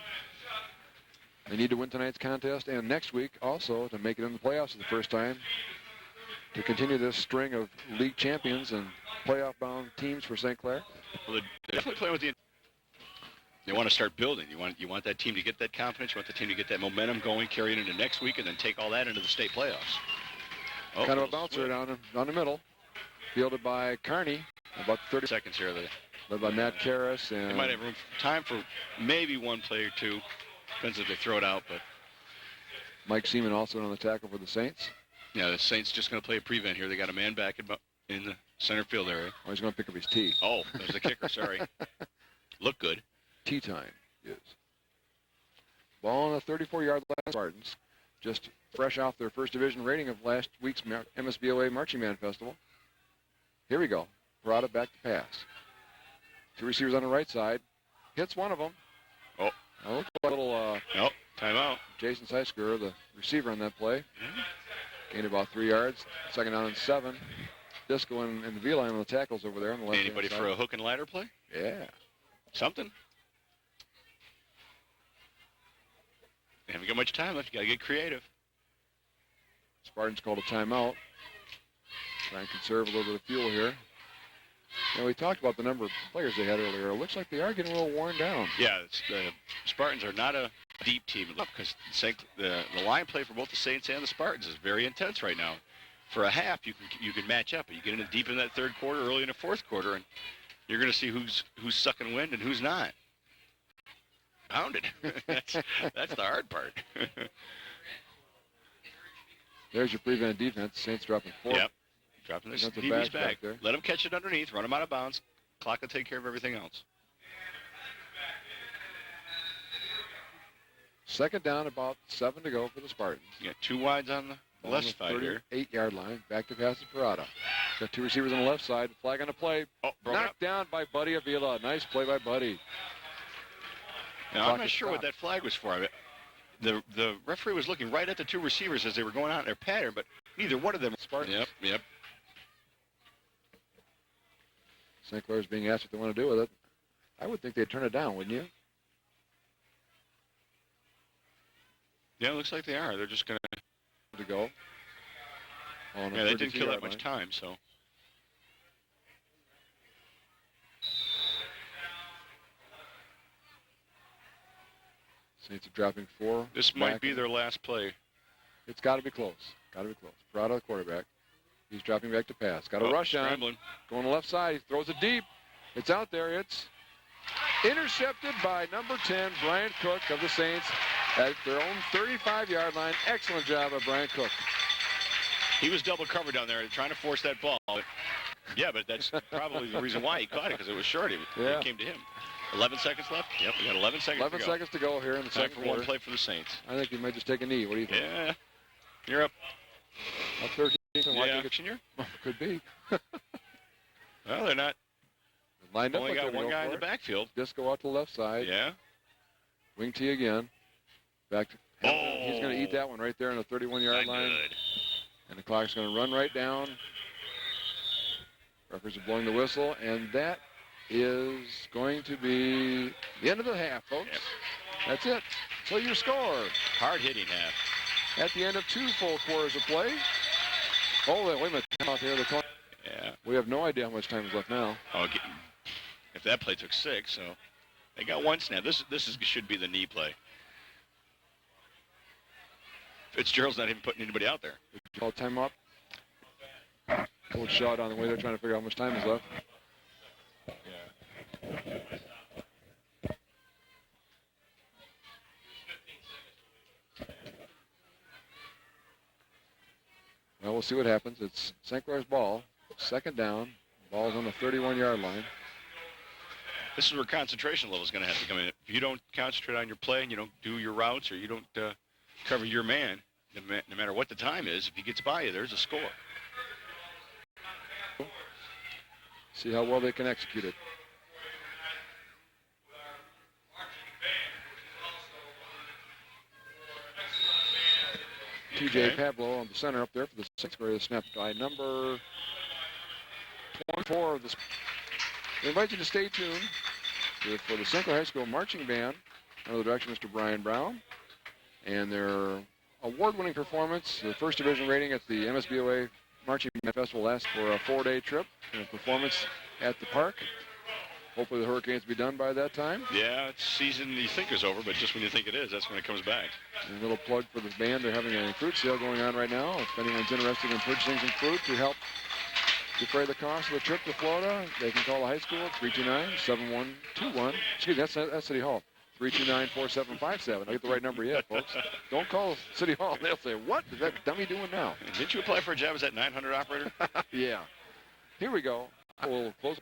S1: They need to win tonight's contest and next week also to make it in the playoffs for the first time to continue this string of league champions and playoff-bound teams for St. Clair.
S2: Well, they're definitely playing with the... They want to start building. You want that team to get that confidence. You want the team to get that momentum going, carry it into next week, and then take all that into the state playoffs.
S1: Kind of a bouncer down the middle. Fielded by Kearney. About 30
S2: seconds here.
S1: Led by Matt Karras. And
S2: they might have time for maybe one play or two. Depends if they throw it out. But
S1: Mike Seaman also on the tackle for the Saints.
S2: Yeah, the Saints just going to play a prevent here. They got a man back in the center field area.
S1: Oh, he's going to pick up his tee.
S2: Oh, there's the kicker. Sorry. Look good.
S1: Tea time is. Ball on the 34-yard line. Spartans just fresh off their first division rating of last week's MSBOA Marching Band Festival. Here we go. Brought it back to pass. 2 receivers on the right side. Hits one of them.
S2: Oh.
S1: Looks like a little...
S2: timeout.
S1: Jason Seisker, the receiver on that play. Gained about 3 yards. Second down and 7. Disco and the V-line on the tackles over there on the left.
S2: Anybody for a hook and ladder play?
S1: Yeah.
S2: Something. They haven't got much time left. You got to get creative.
S1: Spartans called a timeout. Try and conserve a little bit of fuel here. And we talked about the number of players they had earlier. It looks like they are getting a little worn down.
S2: Yeah, the Spartans are not a deep team. Because the line play for both the Saints and the Spartans is very intense right now. For a half, you can match up. You get into deep in that third quarter, early in the fourth quarter, and you're going to see who's sucking wind and who's not. Pounded. That's the hard part.
S1: There's your prevent defense. Saints dropping 4.
S2: Yep. Dropping this DB's back. Let them catch it underneath. Run them out of bounds. Clock will take care of everything else.
S1: Second down, about 7 to go for the Spartans.
S2: You got 2 wides on the left side here.
S1: 8-yard line. Back to pass to Parada. Got 2 receivers on the left side. Flag on the play.
S2: Oh,
S1: knocked down by Buddy Avila. Nice play by Buddy.
S2: Now, I'm not sure what that flag was for. I mean, the referee was looking right at the 2 receivers as they were going out in their pattern, but neither one of them.
S1: Spartans.
S2: Yep.
S1: St. Clair's being asked what they want to do with it. I would think they'd turn it down, wouldn't you?
S2: Yeah, it looks like they are. They're just going
S1: to go.
S2: Yeah, they didn't kill that much time, so.
S1: Saints are dropping 4.
S2: This might be their last play.
S1: It's got to be close. Parada, the quarterback. He's dropping back to pass. Got a rush
S2: scrambling.
S1: On. Going to the left side. He throws it deep. It's out there. It's intercepted by number 10, Brian Cook of the Saints at their own 35-yard line. Excellent job by Brian Cook.
S2: He was double covered down there trying to force that ball. Yeah, but that's probably the reason why he caught it, because it was short. It came to him. 11 seconds left? Yep, we got 11 seconds
S1: 11 seconds to go here in the second quarter.
S2: One play for the Saints.
S1: I think he might just take a knee. What do you think?
S2: Yeah. You're up.
S1: Up 13.
S2: Yeah.
S1: Could be.
S2: Well, they're not.
S1: Lined up
S2: only
S1: like
S2: got one guy in the backfield.
S1: Just go out to the left side.
S2: Yeah.
S1: Wing tee again. Back. He's going to eat that one right there on the 31-yard line.
S2: Good.
S1: And the clock's going to run right down. Referees are blowing the whistle, and that is going to be the end of the half, folks.
S2: Yep.
S1: That's it. So your score.
S2: Hard-hitting half.
S1: At the end of 2 full quarters of play. Oh, wait a minute. Out here,
S2: Yeah.
S1: we have no idea how much time is left now.
S2: Okay. If that play took 6, so they got 1 snap. This should be the knee play. Fitzgerald's not even putting anybody out there.
S1: Call timeout. Coach shot on the way. They're trying to figure out how much time is left. Well, we'll see what happens. It's St. Clair's ball. 2nd down. Ball's on the 31-yard line.
S2: This is where concentration level is going to have to come in. If you don't concentrate on your play and you don't do your routes or you don't cover your man, no matter what the time is, if he gets by you, there's a score.
S1: See how well they can execute it. TJ Pablo on the center up there for the 6th grade, snapped by number 24 of the. We invite you to stay tuned for the St. Clair High School Marching Band under the direction of Mr. Brian Brown and their award-winning performance. The first division rating at the MSBOA Marching Band Festival lasts for a 4-day trip and a performance at the park. Hopefully the Hurricanes will be done by that time.
S2: Yeah, it's season you think is over, but just when you think it is, that's when it comes back.
S1: And a little plug for the band. They're having a fruit sale going on right now. If anyone's interested in purchasing some fruit to help defray the cost of the trip to Florida, they can call the high school at 329-7121. Excuse me, that's City Hall. 329-4757. I get the right number yet, folks. Don't call City Hall. They'll say, what is that dummy doing now?
S2: Didn't you apply for a job as that 900 operator?
S1: Yeah. Here we go. I will close.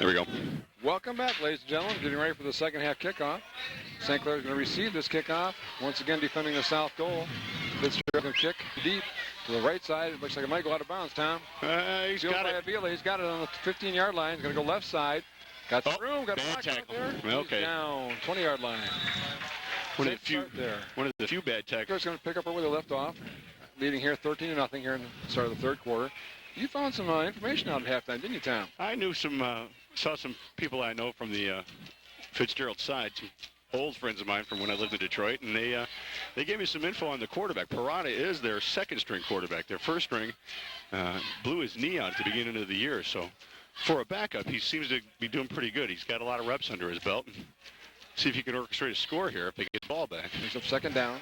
S2: There we go.
S1: Welcome back, ladies and gentlemen. Getting ready for the second half kickoff. St. Clair's going to receive this kickoff. Once again, defending the south goal. Fitzgerald going to kick deep to the right side. It looks like it might go out of bounds, Tom.
S2: He's got it.
S1: Avila. He's got it on the 15-yard line. He's going to go left side. Got the room. Got
S2: bad
S1: a
S2: tackle.
S1: there.
S2: Okay.
S1: He's down 20-yard line.
S2: One of the few bad tackles.
S1: Clair's going to pick up where they left off. Leading here 13-0 here in the start of the third quarter. You found some information out at halftime, didn't you, Tom?
S2: I knew saw some people I know from the Fitzgerald side, some old friends of mine from when I lived in Detroit, and they gave me some info on the quarterback. Parada is their second-string quarterback. Their first string blew his knee out at the beginning of the year, so for a backup, he seems to be doing pretty good. He's got a lot of reps under his belt. See if he can orchestrate a score here if they get the ball back.
S1: He's up second down.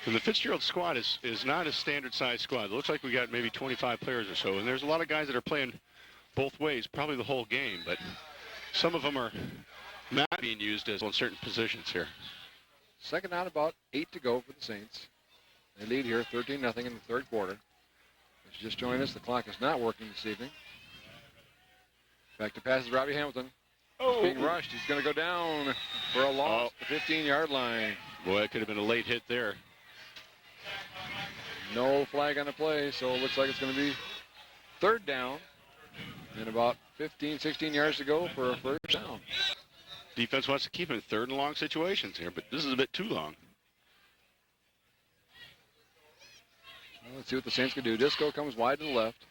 S2: And the Fitzgerald squad is not a standard-sized squad. It looks like we got maybe 25 players or so, and there's a lot of guys that are playing both ways, probably the whole game, but some of them are not being used as on certain positions here.
S1: Second down, about 8 to go for the Saints. They lead here 13-0 in the third quarter. If you just joined us, the clock is not working this evening. Back to passes Robbie Hamilton. He's being rushed. He's going to go down for a loss at the 15-yard line.
S2: Boy, that could have been a late hit there.
S1: No flag on the play, so it looks like it's going to be third down and about 15, 16 yards to go for a first down.
S2: Defense wants to keep it in third and long situations here, but this is a bit too long.
S1: Well, let's see what the Saints can do. Disco comes wide to the left.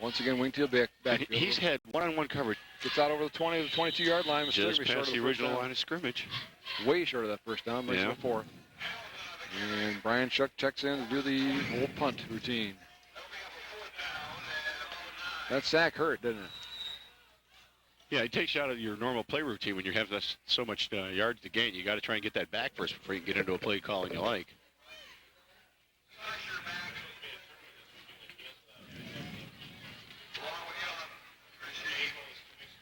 S1: Once again, wingtail back.
S2: He's had one-on-one coverage.
S1: Gets out over the 20 to the 22-yard line.
S2: Just past the original line of scrimmage.
S1: Way short of that first down, but it's the fourth. And Brian Shuck checks in to do the whole punt routine. That sack hurt, didn't it?
S2: Yeah, it takes you out of your normal play routine when you have so much yards to gain. You got to try and get that back first before you can get into a play calling you like.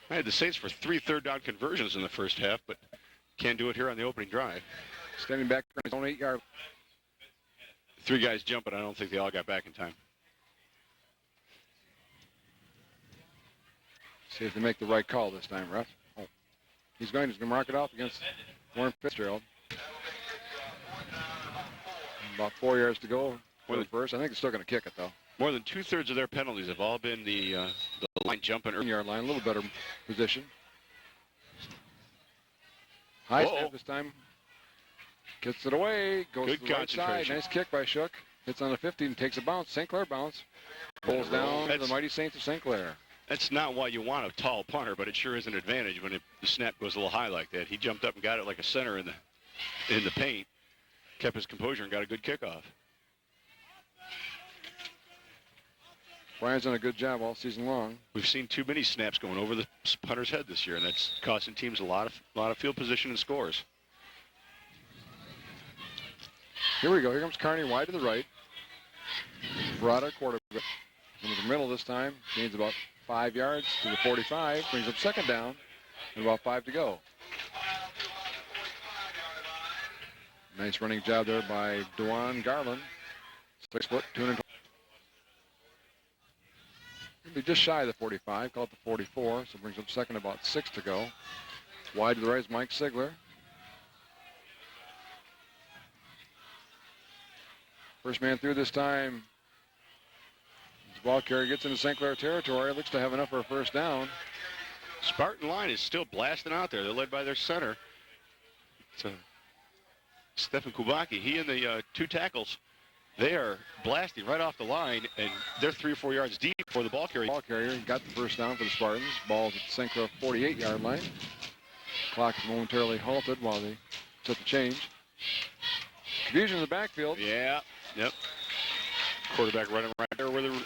S2: I had the Saints for 3 third-down conversions in the first half, but can't do it here on the opening drive.
S1: Standing back from his own 8-yard.
S2: 3 guys jumping. I don't think they all got back in time.
S1: See if they make the right call this time, ref. Oh. He's going to mark it off against Warren Fitzgerald. About 4 yards to go for the first. I think they're still going to kick it, though.
S2: More than 2/3 of their penalties have all been the line jumping.
S1: 1-yard line, a little better position. High snap this time. Gets it away, goes
S2: Good
S1: to the right side. Nice kick by Shook. Hits on the 50 and takes a bounce. St. Clair bounce. Pulls down the mighty Saints of St. Clair.
S2: That's not why you want a tall punter, but it sure is an advantage when the snap goes a little high like that. He jumped up and got it like a center in the paint, kept his composure and got a good kickoff.
S1: Brian's done a good job all season long.
S2: We've seen too many snaps going over the punter's head this year, and that's costing teams a lot of field position and scores.
S1: Here we go. Here comes Carney wide to the right. Verada, quarterback. Into the middle this time. Gains about 5 yards to the 45. Brings up second down and about 5 to go. Nice running job there by Dewan Garland. 6 foot, 220. He'll be just shy of the 45. Call it the 44. So brings up second, about 6 to go. Wide to the right is Mike Sigler. First man through this time. The ball carrier gets into St. Clair territory. Looks to have enough for a first down.
S2: Spartan line is still blasting out there. They're led by their center. It's Stefan Kubaki. He and the 2 tackles, they are blasting right off the line, and they're 3 or 4 yards deep for the ball carrier.
S1: Ball carrier got the first down for the Spartans. Ball's at the St. Clair 48-yard line. Clock is momentarily halted while they set the change. Confusion in the backfield.
S2: Yeah. Yep. Quarterback running right there with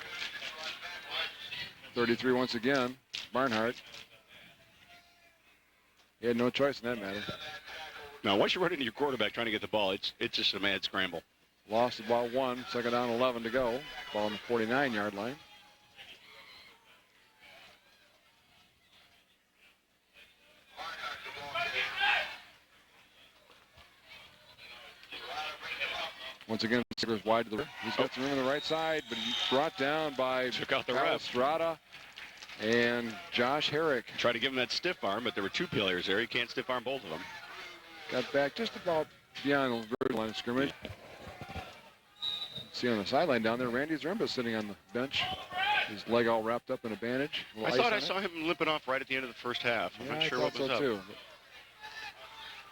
S1: 33 once again. Barnhart. He had no choice in that matter.
S2: Now, once you run into your quarterback trying to get the ball, it's just a mad scramble.
S1: Lost about 1. Second down, 11 to go. Ball on the 49-yard line. Once again, Sigler's wide to the right. He's got some room on the right side, but he's brought down by
S2: Took out the ref.
S1: Estrada. and Josh Herrick.
S2: Tried to give him that stiff arm, but there were two players there. He can't stiff arm both of them.
S1: Got back just about beyond the line of scrimmage. See on the sideline down there, Randy Zaremba sitting on the bench. His leg all wrapped up in a bandage.
S2: I thought I saw him limping off right at the end of the first half. I'm not sure what was up.
S1: Too.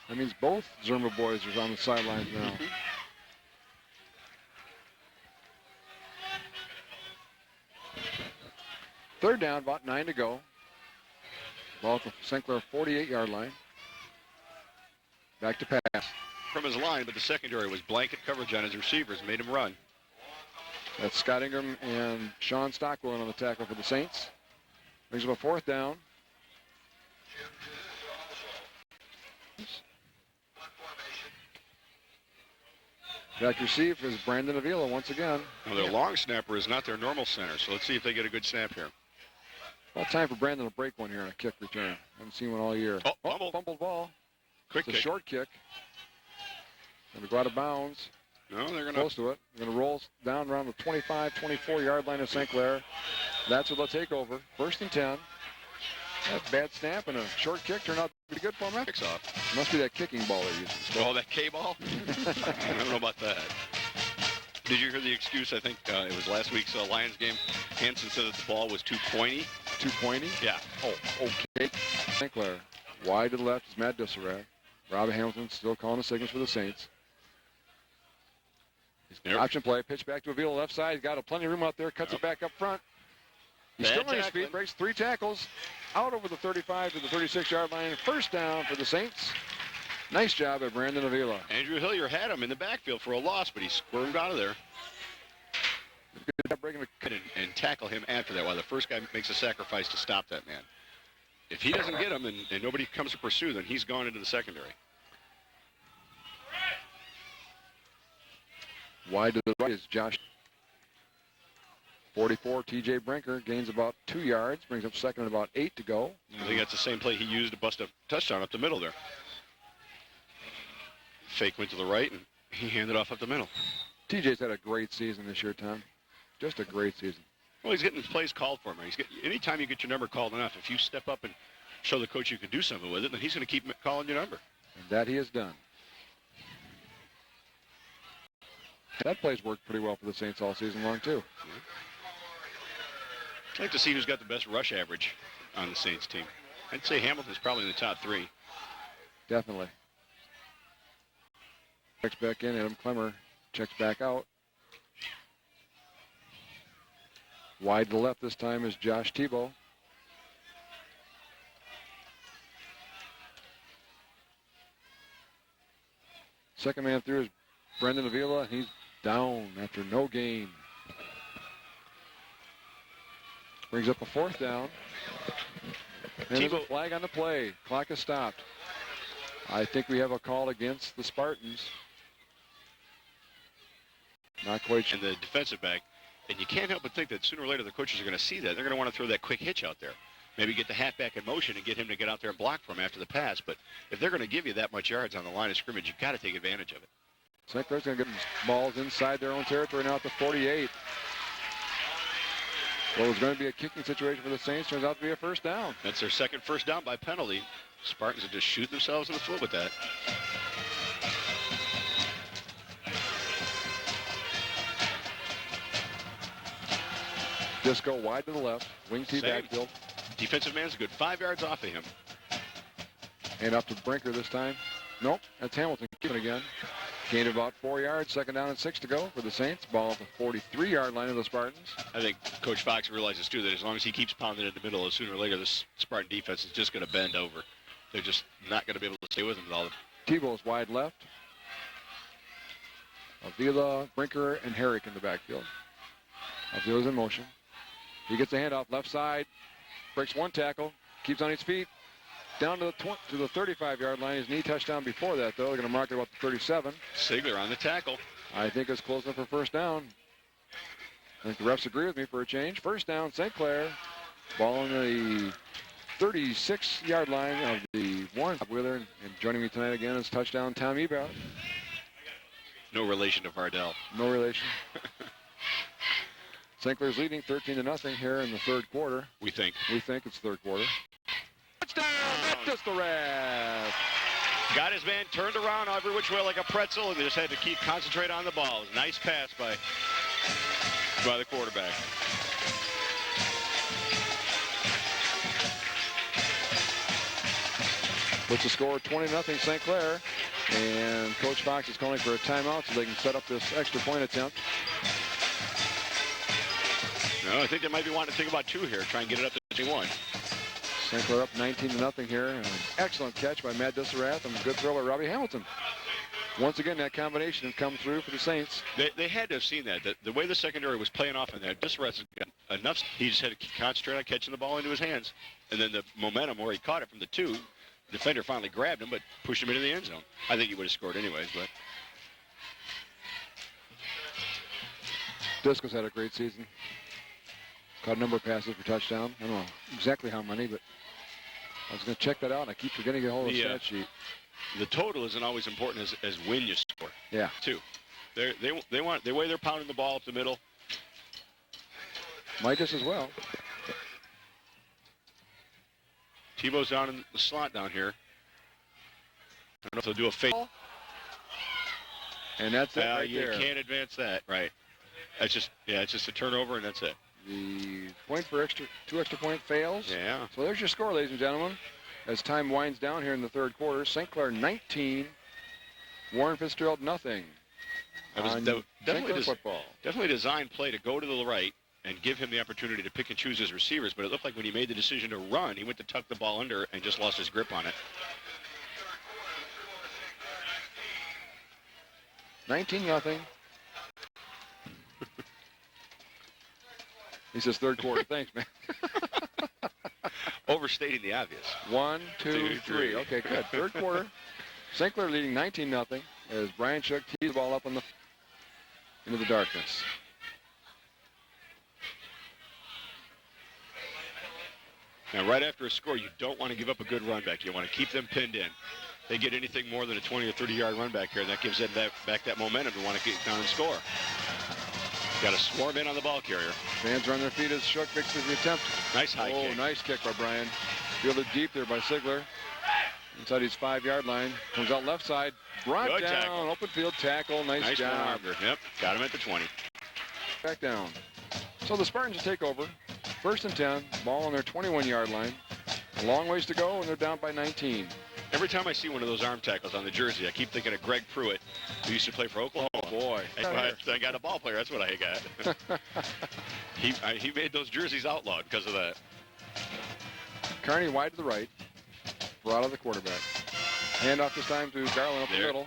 S1: That means both Zaremba boys are on the sidelines now. Third down, about 9 to go. Ball at the St. Clair 48-yard line. Back to pass.
S2: From his line, but the secondary was blanket coverage on his receivers, made him run.
S1: That's Scott Ingram and Sean Stockwell on the tackle for the Saints. Brings up a fourth down. Back receive is Brandon Avila once again.
S2: Well, their long snapper is not their normal center, so let's see if they get a good snap here.
S1: Well, time for Brandon to break one here on a kick return. Haven't seen one all year.
S2: Oh,
S1: fumbled ball.
S2: Quick
S1: it's a
S2: kick.
S1: short kick. Going to go out of bounds.
S2: No, they're going
S1: close to it. Going to roll down around the 25, 24-yard line of St. Clair. That's what they'll take over. First and 10. That bad snap and a short kick turned out pretty good for him.
S2: Kicks off.
S1: Must be that kicking ball they're using.
S2: Oh, that K-ball? I don't know about that. Did you hear the excuse? I think it was last week's Lions game. Hansen said that the ball was too pointy.
S1: Too pointy?
S2: Yeah.
S1: Oh, okay. St. Clair. Wide to the left is Matt Disselrad. Rob Hamilton still calling the signals for the Saints. Option play, pitch back to Avila left side. He's got plenty of room out there, cuts it back up front. He's still on his feet, breaks 3 tackles, out over the 35 to the 36-yard line. First down for the Saints. Nice job by Brandon Avila.
S2: Andrew Hillier had him in the backfield for a loss, but he squirmed out of there.
S1: Good job breaking
S2: and tackle him after that while the first guy makes a sacrifice to stop that man. If he doesn't get him and nobody comes to pursue, then he's gone into the secondary.
S1: Wide to the right is Josh. 44, T.J. Brinker gains about 2 yards, brings up second and about 8 to go.
S2: I think that's the same play he used to bust a touchdown up the middle there. Fake went to the right, and he handed off up the middle.
S1: T.J.'s had a great season this year, Tom. Just a great season.
S2: Well, he's getting his plays called for him. Anytime you get your number called enough, if you step up and show the coach you can do something with it, then he's going to keep calling your number.
S1: And that he has done. That play's worked pretty well for the Saints all season long, too.
S2: Yeah. I'd like to see who's got the best rush average on the Saints team. I'd say Hamilton's probably in the top 3.
S1: Definitely. Checks back in. Adam Clemmer checks back out. Wide to the left this time is Josh Tebow. Second man through is Brendan Avila. He's down after no gain. Brings up a fourth down. And there's a flag on the play. Clock is stopped. I think we have a call against the Spartans. Not quite sure.
S2: And the defensive back. And you can't help but think that sooner or later the coaches are going to see that. They're going to want to throw that quick hitch out there. Maybe get the halfback in motion and get him to get out there and block for him after the pass. But if they're going to give you that much yards on the line of scrimmage, you've got to take advantage of it.
S1: St. Clair's going to get balls inside their own territory now at the 48. Well, it was going to be a kicking situation for the Saints. Turns out to be a first down.
S2: That's their second first down by penalty. Spartans are just shooting themselves in the foot with that.
S1: Disco wide to the left. Wing T backfield.
S2: Defensive man's a good 5 yards off of him.
S1: And up to Brinker this time. Nope, that's Hamilton keeping again. Gained about 4 yards. Second down and 6 to go for the Saints. Ball at the 43-yard line of the Spartans.
S2: I think Coach Fox realizes, too, that as long as he keeps pounding in the middle, sooner or later this Spartan defense is just going to bend over. They're just not going to be able to stay with him at all.
S1: Tebow's wide left. Avila, Brinker, and Herrick in the backfield. Avila's in motion. He gets a handoff left side. Breaks one tackle. Keeps on his feet. Down to the 35-yard line. His knee touchdown before that, though. They're going to mark it about the 37.
S2: Sigler on the tackle.
S1: I think it's close enough for first down. I think the refs agree with me for a change. First down, St. Clair. Ball on the 36-yard line of the Warren Wheeler. And joining me tonight again is touchdown Tom Ebert.
S2: No relation to Vardell.
S1: No relation. St. Clair's leading 13-0 here in the third quarter.
S2: We think
S1: it's third quarter. Touchdown, Matt Distelrath.
S2: Got his man turned around every which way like a pretzel, and they just had to concentrate on the ball. It was a nice pass by the quarterback.
S1: Puts the score 20-0 St. Clair. And Coach Fox is calling for a timeout so they can set up this extra point attempt.
S2: No, I think they might be wanting to think about 2 here, try and get it up to 1.
S1: St. Clair up 19-0 here. And an excellent catch by Matt Distelrath and a good throw by Robbie Hamilton. Once again, that combination has come through for the Saints.
S2: They had to have seen that. The way the secondary was playing off in there, Distelrath got enough. He just had to concentrate on catching the ball into his hands. And then the momentum where he caught it from the 2, the defender finally grabbed him, but pushed him into the end zone. I think he would have scored anyways, but.
S1: Disco's had a great season. Caught a number of passes for touchdown. I don't know exactly how many, but I was going to check that out, and I keep forgetting to get hold of the stat sheet.
S2: The total isn't always important as when you score.
S1: Yeah.
S2: Too. They way they're pounding the ball up the middle.
S1: Midas as well.
S2: Tebow's down in the slot down here. I don't know if they'll do a fake.
S1: And that's it right
S2: you
S1: there.
S2: Can't advance that. Right. It's just a turnover, and that's it.
S1: The point for 2 extra point fails.
S2: Yeah.
S1: So there's your score, ladies and gentlemen. As time winds down here in the third quarter, St. Clair 19, Warren Fitz nothing.
S2: That was definitely
S1: football.
S2: Definitely a design play to go to the right and give him the opportunity to pick and choose his receivers, but it looked like when he made the decision to run, he went to tuck the ball under and just lost his grip on it.
S1: 19-0. He says third quarter. Thanks, man.
S2: Overstating the obvious.
S1: 1, 2, 3. Okay, good. Third quarter. St. Clair leading 19-0 as Brian Shook tees the ball up into the darkness.
S2: Now, right after a score, you don't want to give up a good run back. You want to keep them pinned in. They get anything more than a 20 or 30-yard run back here, and that gives them back that momentum to want to get down and score. Got to swarm in on the ball carrier.
S1: Fans are on their feet as Shook fixes the attempt.
S2: Nice high kick.
S1: Oh, nice kick by Brian. Fielded deep there by Sigler. Inside his 5-yard line. Comes out left side. Brought
S2: Good
S1: down.
S2: tackle.
S1: Open field tackle. Nice job.
S2: Yep. Got him at the 20.
S1: Back down. So the Spartans will take over. 1st and 10. Ball on their 21-yard line. A long ways to go, and they're down by 19.
S2: Every time I see one of those arm tackles on the jersey, I keep thinking of Greg Pruitt, who used to play for Oklahoma.
S1: Oh, boy.
S2: I got a ball player. That's what I got. He made those jerseys outlawed because of that.
S1: Carney wide to the right. Brought out the quarterback. Handoff this time to Garland up the middle.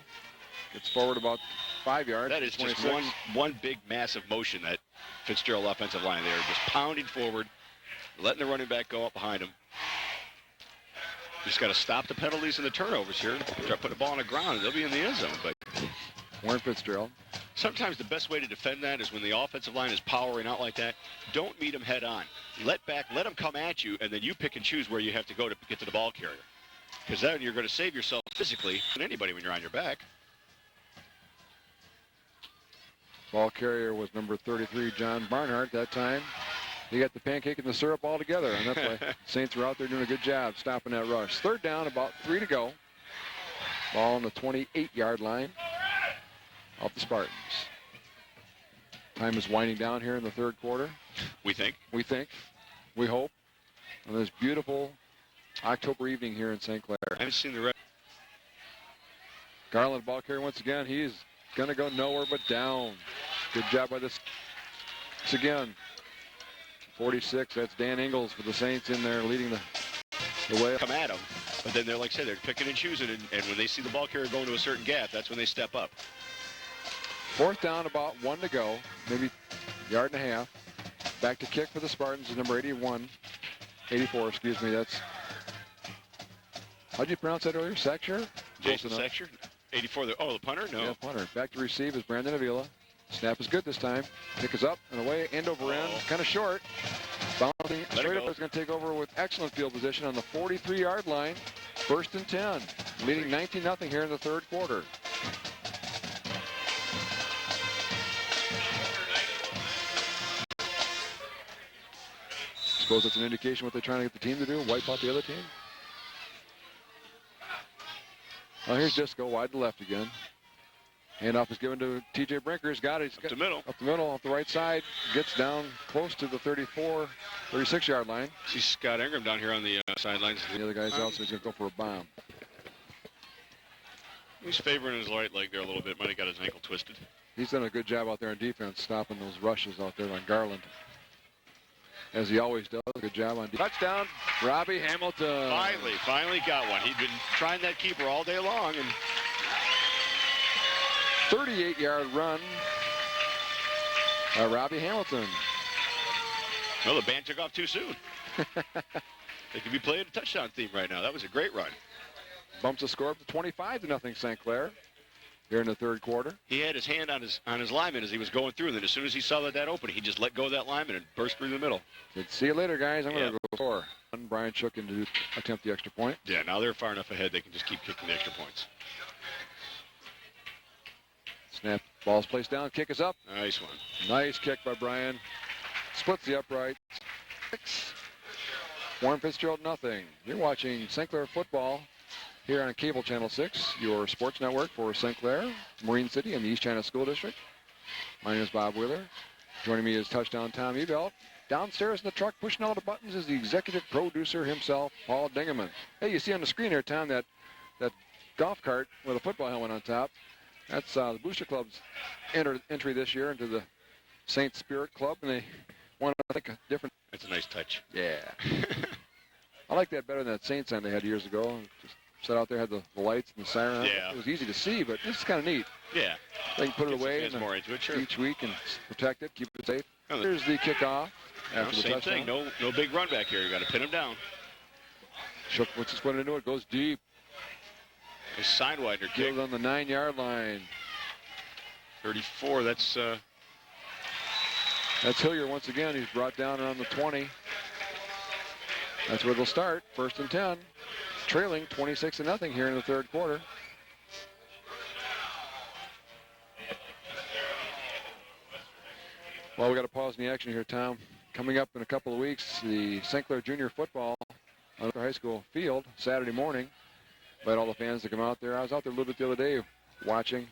S1: Gets forward about 5 yards.
S2: That is
S1: 26.
S2: just one big, massive motion, that Fitzgerald offensive line there. Just pounding forward, letting the running back go up behind him. Just got to stop the penalties and the turnovers here. Try to put the ball on the ground, and they'll be in the end zone. But
S1: Warren Fitzgerald.
S2: Sometimes the best way to defend that is when the offensive line is powering out like that. Don't meet them head on. Let them come at you, and then you pick and choose where you have to go to get to the ball carrier. Because then you're going to save yourself physically than anybody when you're on your back.
S1: Ball carrier was number 33, John Barnhart, that time. He got the pancake and the syrup all together, and that's why Saints were out there doing a good job stopping that rush. 3rd down, about 3 to go. Ball on the 28-yard line off the Spartans. Time is winding down here in the third quarter.
S2: We think.
S1: We hope. On this beautiful October evening here in St. Clair.
S2: I haven't seen the rest.
S1: Garland, ball carrier once again. He's going to go nowhere but down. Good job by this. Again. 46, that's Dan Ingles for the Saints in there leading the way.
S2: Come at them, but then they're, like I said, they're picking and choosing, and when they see the ball carrier going to a certain gap, that's when they step up.
S1: 4th down, about 1 to go, maybe yard and a half. Back to kick for the Spartans is number 84, excuse me. That's, how'd you pronounce that earlier? Sexer?
S2: Jason Sexer? 84, the punter? No.
S1: Yeah, punter. Back to receive is Brandon Avila. Snap is good this time. Kick is up and away, end over end, kind of short. Bouncing straight up is going to take over with excellent field position on the 43-yard line. 1st and 10, leading 19-0 here in the third quarter. Suppose that's an indication what they're trying to get the team to do, wipe out the other team. Well, here's Disco, wide to left again. Handoff is given to T.J. Brinker's got it. He's
S2: up the middle.
S1: Up the middle, off the right side. Gets down close to the 34, 36-yard line.
S2: See Scott Ingram down here on the sidelines.
S1: The other guy's out, so he's going to go for a bomb.
S2: He's favoring his right leg there a little bit. Might have got his ankle twisted.
S1: He's done a good job out there on defense, stopping those rushes out there on Garland. As he always does, good job on defense. Touchdown, Robbie Hamilton.
S2: Finally got one. He'd been trying that keeper all day long. And
S1: 38-yard run. Robbie Hamilton.
S2: Well, the band took off too soon. They could be playing a touchdown theme right now. That was a great run.
S1: Bumps the score up to 25-0 St. Clair here in the third quarter.
S2: He had his hand on his lineman as he was going through, and then as soon as he saw that open, he just let go of that lineman and burst through the middle.
S1: Said, see you later, guys. I'm going to go score. Brian Shook in to attempt the extra point.
S2: Yeah, now they're far enough ahead they can just keep kicking the extra points.
S1: Snap, ball's placed down, kick is up.
S2: Nice one.
S1: Nice kick by Brian. Splits the upright. 6. Warren Fitzgerald, nothing. You're watching St. Clair football here on Cable Channel 6, your sports network for St. Clair, Marine City, and the East China School District. My name is Bob Wheeler. Joining me is Touchdown Tom Ebelt. Downstairs in the truck, pushing all the buttons, is the executive producer himself, Paul Dingerman. Hey, you see on the screen here, Tom, that golf cart with a football helmet on top. That's the Booster Club's entry this year into the Saint Spirit Club, and they want to think a different.
S2: That's a nice touch.
S1: Yeah. I like that better than that Saint sign they had years ago. Just sat out there, had the lights and the siren.
S2: Yeah.
S1: It was easy to see, but it's kind of neat.
S2: Yeah.
S1: They can put it away
S2: more into it, sure.
S1: each week and protect it, keep it safe. Here's the kickoff after the
S2: same
S1: touchdown.
S2: thing. No big run back here. You got to pin him down.
S1: Shook puts his foot into it, goes deep.
S2: A sidewinder kick.
S1: Killed on the 9-yard line.
S2: 34. That's
S1: Hillier once again. He's brought down around the 20. That's where they'll start. 1st and 10. Trailing 26-0 here in the third quarter. Well, we got to pause in the action here, Tom. Coming up in a couple of weeks, the St. Clair Junior Football on the high school field Saturday morning. Invite all the fans to come out there. I was out there a little bit the other day watching,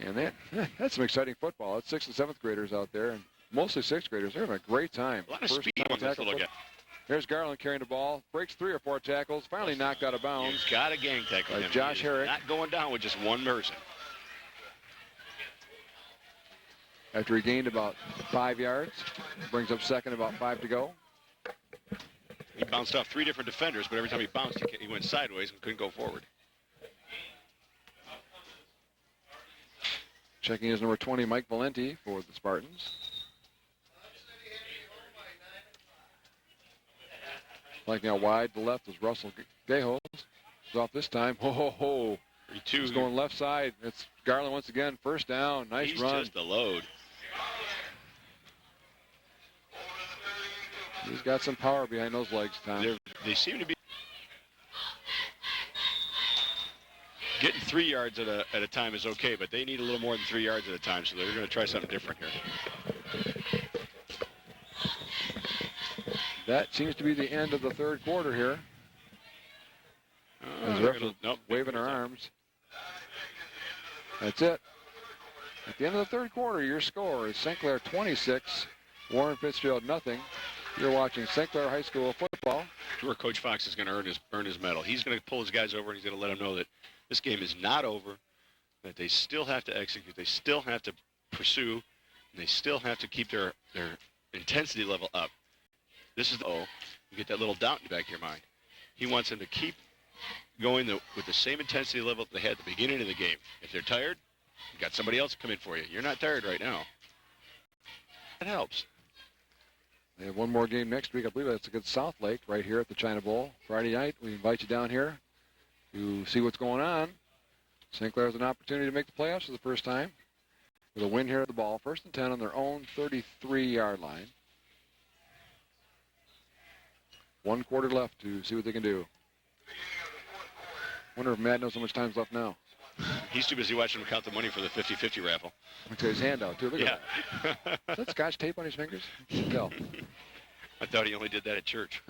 S1: and that's some exciting football. It's 6th and 7th graders out there, and mostly 6th graders. They're having a great time.
S2: A lot of speed on this little guy.
S1: There's Garland carrying the ball, breaks 3 or 4 tackles, finally knocked out of bounds.
S2: You've got a gang tackle him.
S1: Josh Herrick.
S2: Not going down with just one person.
S1: After he gained about 5 yards, brings up second, about 5 to go.
S2: He bounced off 3 different defenders, but every time he bounced, he went sideways and couldn't go forward.
S1: Checking his number 20, Mike Valenti, for the Spartans. Like now wide to left is Russell Gahos. He's off this time. Ho.
S2: 32.
S1: He's going left side. It's Garland once again. First down. Nice run.
S2: He's just a load.
S1: He's got some power behind those legs, Tom.
S2: They seem to be getting 3 yards at a time is okay, but they need a little more than 3 yards at a time, so they're going to try something different here.
S1: That seems to be the end of the third quarter here. As the ref is waving her arms. That's it. At the end of the third quarter, your score is St. Clair 26, Warren Fitzgerald nothing. You're watching St. Clair High School football.
S2: Where Coach Fox is going to earn his medal. He's going to pull his guys over, and he's going to let them know that this game is not over, that they still have to execute, they still have to pursue, and they still have to keep their intensity level up. This is you get that little doubt in the back of your mind. He wants them to keep going with the same intensity level that they had at the beginning of the game. If they're tired, you got somebody else to come in for you. You're not tired right now. That helps.
S1: They have one more game next week. I believe that's against South Lake right here at the China Bowl. Friday night, we invite you down here to see what's going on. St. Clair has an opportunity to make the playoffs for the first time with a win here at the ball. 1st and 10 on their own 33-yard line. 1 quarter left to see what they can do. Wonder if Matt knows how much time's left now.
S2: He's too busy watching him count the money for the 50-50 raffle.
S1: Look at his hand out, too. Look at that. Is that Scotch tape on his fingers? You can tell.
S2: I thought he only did that at church.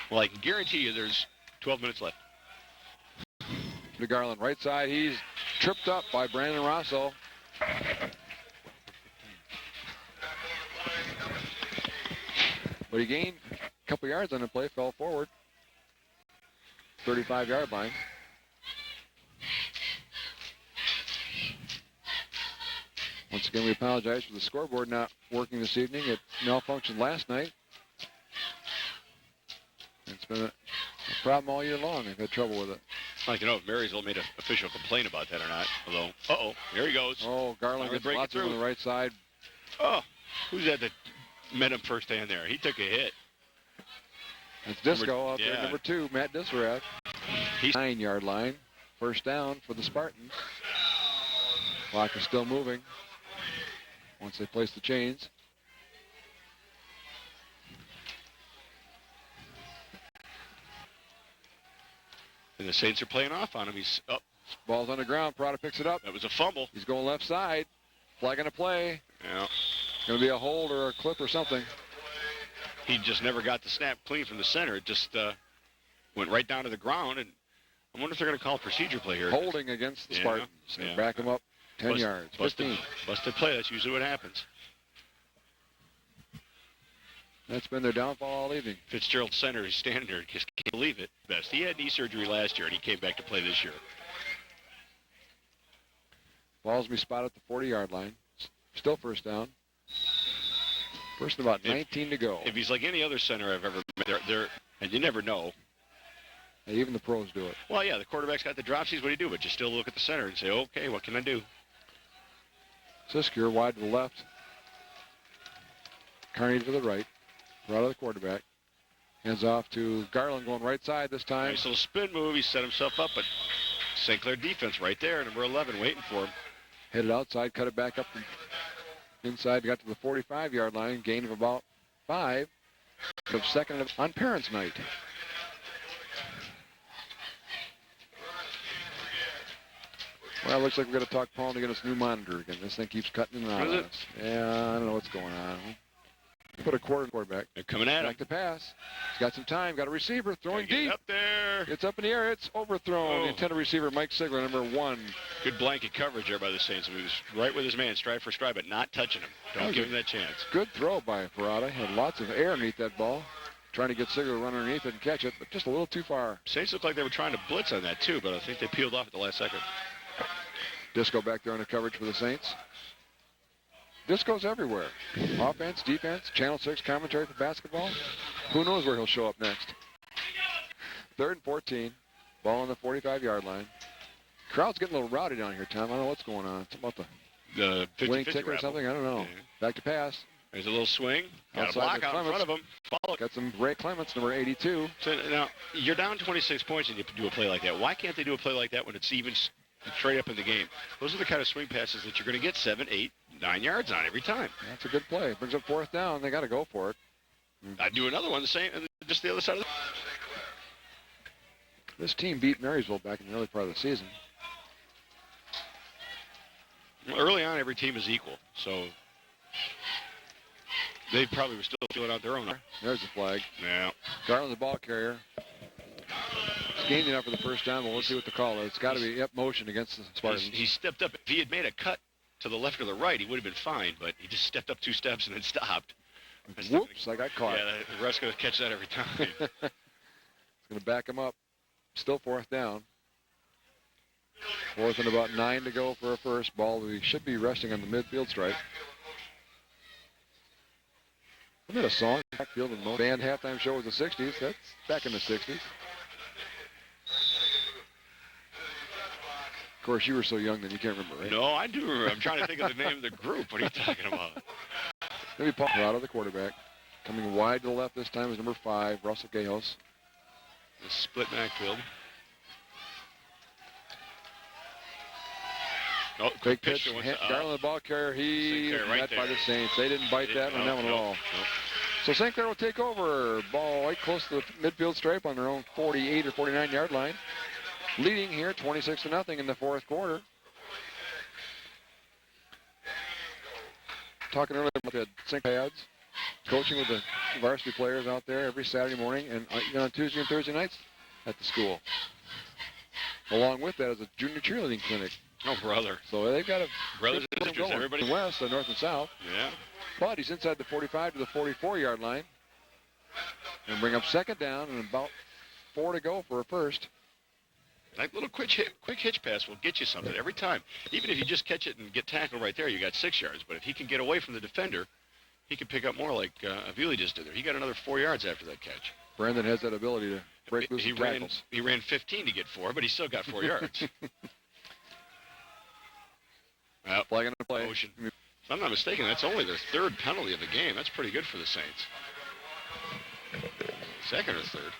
S2: Well, I can guarantee you there's 12 minutes left.
S1: To Garland, right side. He's tripped up by Brandon Rosso. But he gained a couple yards on the play, fell forward. 35-yard line. Once again, we apologize for the scoreboard not working this evening. It malfunctioned last night. It's been a problem all year long. I've had trouble with it.
S2: I'd like to know if Marysville made an official complaint about that or not. Although, here he goes.
S1: Oh, Garland gets lots of room on the right side.
S2: Oh, who's that met him firsthand there? He took a hit.
S1: It's Disco out there, number 2, Matt Disarath. He's 9-yard line. First down for the Spartans. Clock is still moving once they place the chains.
S2: And the Saints are playing off on him. He's up.
S1: Ball's on the ground. Prada picks it up.
S2: That was a fumble.
S1: He's going left side. Flag on a play.
S2: Yeah.
S1: It's going to be a hold or a clip or something.
S2: He just never got the snap clean from the center. It just went right down to the ground. And I wonder if they're going to call a procedure play here.
S1: Holding against the Spartans. And back him up 10 yards. 15.
S2: Busted play. That's usually what happens.
S1: That's been their downfall all evening.
S2: Fitzgerald center is standing there. Just can't believe it. Best. He had knee surgery last year, and he came back to play this year.
S1: Ball's be spotted at the 40-yard line. Still first down. First and about 19 to go.
S2: If he's like any other center I've ever met, and you never know.
S1: Hey, even the pros do it.
S2: the quarterback's got the drop. Sees what he do, but you still look at the center and say, okay, what can I do?
S1: Sisker wide to the left. Carney to the right. Right of the quarterback. Hands off to Garland going right side this time.
S2: Nice little spin move. He set himself up, but St. Clair defense right there, number 11, waiting for him.
S1: Headed outside, cut it back up inside, got to the 45-yard line, gain of about 5. Of second on Parents' Night. Well, it looks like we're going to talk Paul to get us a new monitor again. This thing keeps cutting in and out of us. Yeah, I don't know what's going on. Put a quarterback.
S2: They're coming at him.
S1: Back to pass. He's got some time. Got a receiver throwing deep.
S2: Up there.
S1: It's up in the air. It's overthrown. The intended receiver, Mike Sigler, number 1.
S2: Good blanket coverage there by the Saints. He was right with his man, stride for stride, but not touching him. Don't give him that chance.
S1: Good throw by Parada. Had lots of air underneath that ball. Trying to get Sigler to run underneath it and catch it, but just a little too far.
S2: Saints looked like they were trying to blitz on that too, but I think they peeled off at the last second.
S1: Disco back there on the coverage for the Saints. Disco's everywhere. Offense, defense, Channel 6 commentary for basketball. Who knows where he'll show up next. 3rd and 14. Ball on the 45-yard line. Crowd's getting a little rowdy down here, Tom. I don't know what's going on. It's about
S2: the 50-50
S1: winning ticket or something. I don't know.
S2: Yeah.
S1: Back to pass.
S2: There's a little swing. Got
S1: Outside
S2: a block
S1: to
S2: out in front of him. Follow.
S1: Got some Ray Clements, number 82.
S2: So now, you're down 26 points and you do a play like that. Why can't they do a play like that when it's even straight up in the game? Those are the kind of swing passes that you're going to get 7, 8, 9 yards on every time.
S1: That's a good play. Brings up 4th down. They got to go for it.
S2: I'd do another one the same, just the other side of the...
S1: This team beat Marysville back in the early part of the season.
S2: Early on, every team is equal, so they probably were still feeling out their own.
S1: There's the flag.
S2: Yeah.
S1: Garland, the ball carrier. He's gained enough for the first down, but we'll see what the call is. It's got to be motion against the Spartans.
S2: He stepped up. If he had made a cut to the left or the right, he would have been fine, but he just stepped up 2 steps and then stopped.
S1: Whoops, I got caught.
S2: Yeah, the ref's going to catch that every time.
S1: It's going to back him up. Still 4th down. 4th and about 9 to go for a first. Ball we should be resting on the midfield stripe. Isn't that a song? Backfield and band halftime show was the 60s. That's back in the 60s. Of course, you were so young then you can't remember, right?
S2: No, I do remember. I'm trying to think of the name of the group. What are you talking about?
S1: Maybe Paul Parada, the quarterback. Coming wide to the left this time is number 5, Russell Gajos.
S2: The split backfield. Oh,
S1: Big pitch. Garland, the ball carrier. He met by the Saints. They didn't bite that on that one at all. So St. Clair will take over. Ball right close to the midfield stripe on their own 48 or 49-yard line. Leading here 26-0 in the 4th quarter. talking earlier about the St. Pads, coaching with the varsity players out there every Saturday morning and even on Tuesday and Thursday nights at the school. Along with that is a junior cheerleading clinic.
S2: Oh, brother.
S1: So they've got a
S2: brothers and sisters,
S1: going.
S2: everybody.
S1: The west, the north and south.
S2: Yeah.
S1: But he's inside the 45 to the 44-yard line. And bring up second down and about 4 to go for a first.
S2: That little quick hitch pass will get you something every time. Even if you just catch it and get tackled right there, you got 6 yards. But if he can get away from the defender, he can pick up more like Avili just did there. He got another 4 yards after that catch.
S1: Brandon has that ability to break loose tackles.
S2: He ran 15 to get 4, but he still got 4 yards. Well,
S1: flag on the play.
S2: Motion. If I'm not mistaken, that's only their third penalty of the game. That's pretty good for the Saints. Second or third.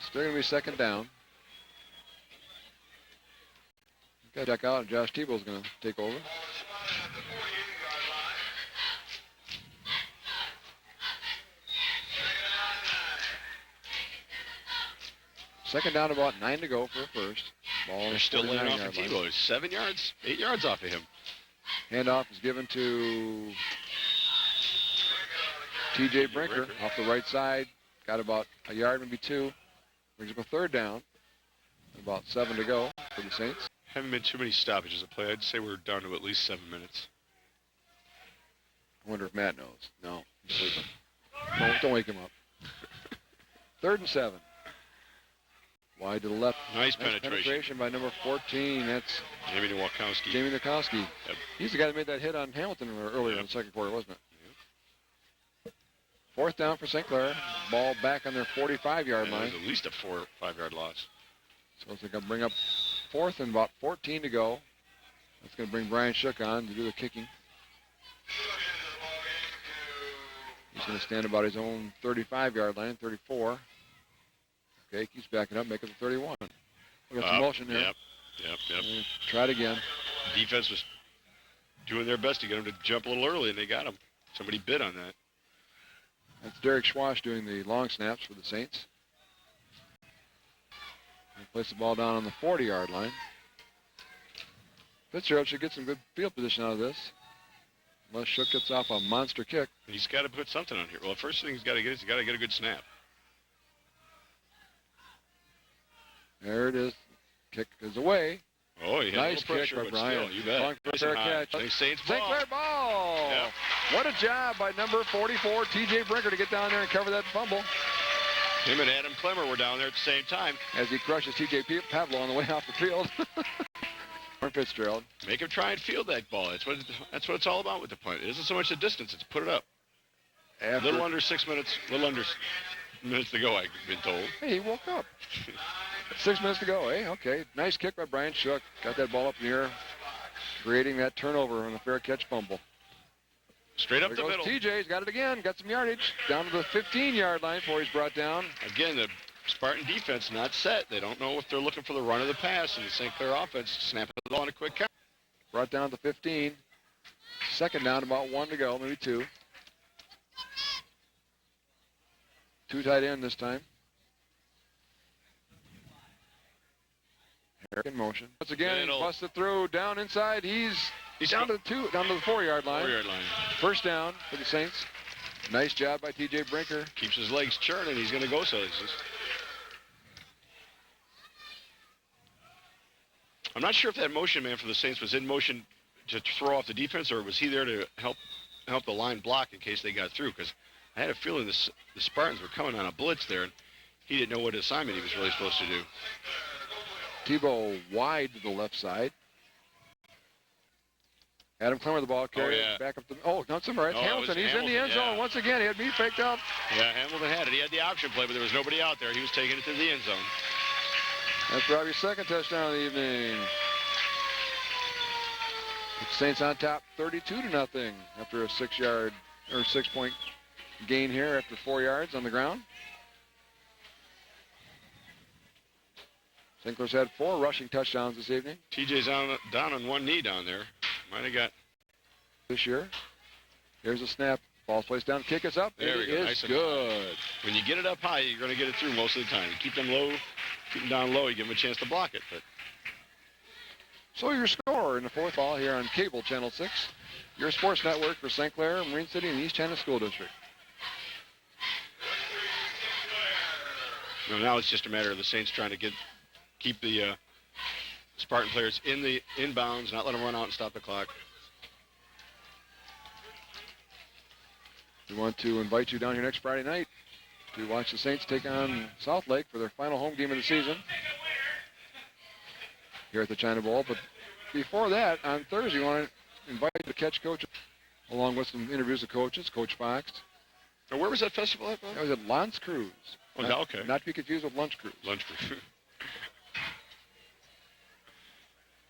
S1: Still going to be second down. Got to check out, and Josh Tebow's going to take over. Second down, about 9 to go for a first. Ball
S2: They're still laying off of Tebow. 7 yards, 8 yards off of him.
S1: Handoff is given to T.J. Brinker off the right side. Got about a yard, maybe 2. Brings up a third down. About 7 to go for the Saints.
S2: Haven't been too many stoppages of play. I'd say we're down to at least 7 minutes.
S1: I wonder if Matt knows. No, he's sleeping. Don't wake him up. 3rd and 7. Wide to the left.
S2: Nice penetration
S1: by number 14. That's
S2: Jamie Nowakowski.
S1: Jamie Nowakowski.
S2: Yep.
S1: He's the guy that made that hit on Hamilton earlier in the second quarter, wasn't it? Yep. 4th down for St. Clair. Ball back on their 45-yard line.
S2: At least a 4 or 5 yard loss.
S1: So it's going to bring up 4th and about 14 to go. That's going to bring Brian Shook on to do the kicking. He's going to stand about his own 35-yard line, 34. Okay, keeps backing up, make it the 31. We got some motion here.
S2: Yep.
S1: Try it again.
S2: Defense was doing their best to get him to jump a little early, and they got him. Somebody bid on that.
S1: That's Derek Schwash doing the long snaps for the Saints. He places the ball down on the 40-yard line. Fitzgerald should get some good field position out of this. Unless Shook gets off a monster kick.
S2: He's got to put something on here. Well, the first thing he's got to get is he's got to get a good snap.
S1: There it is. Kick is away.
S2: Oh, he had
S1: nice
S2: a little pressure,
S1: kick by Brian.
S2: Still, you bet.
S1: Long
S2: Nice
S1: fair catch.
S2: Saints
S1: St. Clair ball.
S2: Yep.
S1: What a job by number 44, T.J. Brinker, to get down there and cover that fumble.
S2: Him and Adam Clemmer were down there at the same time.
S1: As he crushes T.J. Pavlo on the way off the field. Warren Fitzgerald.
S2: Make him try and field that ball. That's what it's all about with the punt. It isn't so much the distance, it's put it up. A little under 6 minutes, minutes to go, I've been told.
S1: Hey, he woke up. 6 minutes to go, eh? Okay. Nice kick by Brian Shook. Got that ball up in the air, creating that turnover on a fair catch fumble.
S2: Straight up the middle.
S1: TJ's got it again. Got some yardage. Down to the 15-yard line before he's brought down.
S2: Again, the Spartan defense not set. They don't know if they're looking for the run or the pass, and the St. Clair offense snapping the ball on a quick count.
S1: Brought down to 15. Second down, about 1 to go, maybe 2. 2 tight end this time. Herrick in motion. Once again, busted through, down inside. He's down to the 4-yard line.
S2: 4-yard line.
S1: First down for the Saints. Nice job by T.J. Brinker.
S2: Keeps his legs churning. He's going to go places. I'm not sure if that motion man for the Saints was in motion to throw off the defense, or was he there to help the line block in case they got through, because I had a feeling the Spartans were coming on a blitz there, and he didn't know what assignment he was really supposed to do.
S1: Tebow wide to the left side. Adam Clemmer, the ball carrier, back up to, not somewhere. It's Hamilton. He's in the end zone once again. He had me faked up.
S2: Yeah, Hamilton had it. He had the option play, but there was nobody out there. He was taking it to the end zone.
S1: That's Robbie's second touchdown of the evening. Saints on top 32-0 after a 6-point gain here after 4 yards on the ground. St. Clair's had 4 rushing touchdowns this evening.
S2: TJ's down on one knee down there. Might have got
S1: this year. Here's a snap. Ball's placed down. Kick is up.
S2: There we go.
S1: Nice good.
S2: When you get it up high, you're going to get it through most of the time. You keep them low, keep them down low, you give them a chance to block it. But
S1: so your score in the fourth ball here on Cable Channel 6. your sports network for St. Clair, Marine City, and East China School District.
S2: Now it's just a matter of the Saints trying to keep the Spartan players in the inbounds, not let them run out and stop the clock.
S1: We want to invite you down here next Friday night to watch the Saints take on South Lake for their final home game of the season here at the China Bowl. But before that, on Thursday, we want to invite you to catch Coach, along with some interviews of coaches, Coach Fox.
S2: Now, where was that festival at, Bob?
S1: That was at Lance Cruz.
S2: Oh, okay.
S1: Not to be confused with Lunch Cruise.
S2: Lunch Cruise.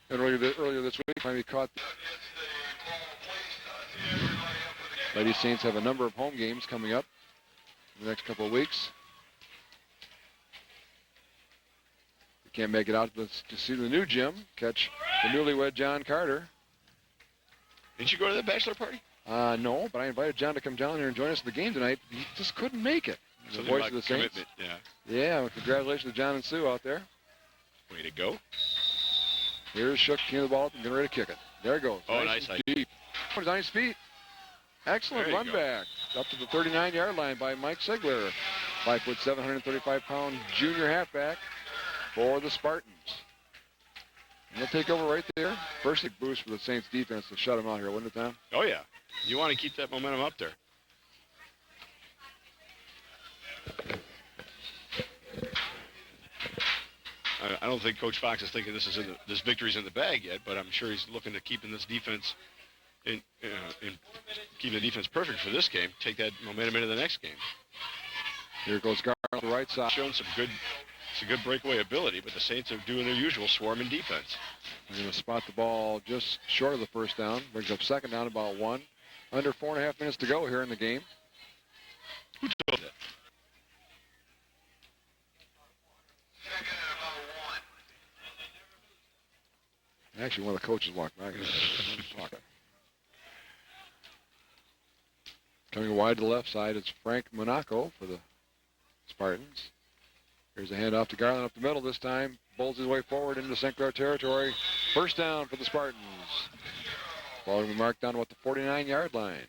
S1: And earlier this week, finally caught. Lady Saints have a number of home games coming up in the next couple of weeks. You can't make it out to see the new gym. Catch the newlywed John Carter.
S2: Didn't you go to that bachelor party?
S1: No, but I invited John to come down here and join us at the game tonight. He just couldn't make it. The voice of the Saints.
S2: Yeah.
S1: Yeah, well, congratulations to John and Sue out there.
S2: Way to go.
S1: Here's Shook, king of the ball, and getting ready to kick it. There it goes.
S2: Oh, nice.
S1: Deep. He's on his feet. Excellent run back. Up to the 39-yard line by Mike Sigler. 5'7", 135-pound junior halfback for the Spartans. And they'll take over right there. First boost for the Saints defense to shut them out here, wouldn't it, Tom?
S2: Oh, yeah. You want to keep that momentum up there. I don't think Coach Fox is thinking this victory's in the bag yet, but I'm sure he's looking to keeping this defense in keeping the defense perfect for this game. Take that momentum into the next game.
S1: Here goes Gar on the right side.
S2: Showing some good breakaway ability, but the Saints are doing their usual swarming defense.
S1: They're going to spot the ball just short of the first down. Brings up second down, about 1. Under 4.5 minutes to go here in the game.
S2: Who told that?
S1: Actually, one of the coaches walked by. Coming wide to the left side, it's Frank Monaco for the Spartans. Here's a handoff to Garland up the middle this time. Bowls his way forward into St. Clair territory. First down for the Spartans. Ball will be marked down about the 49-yard line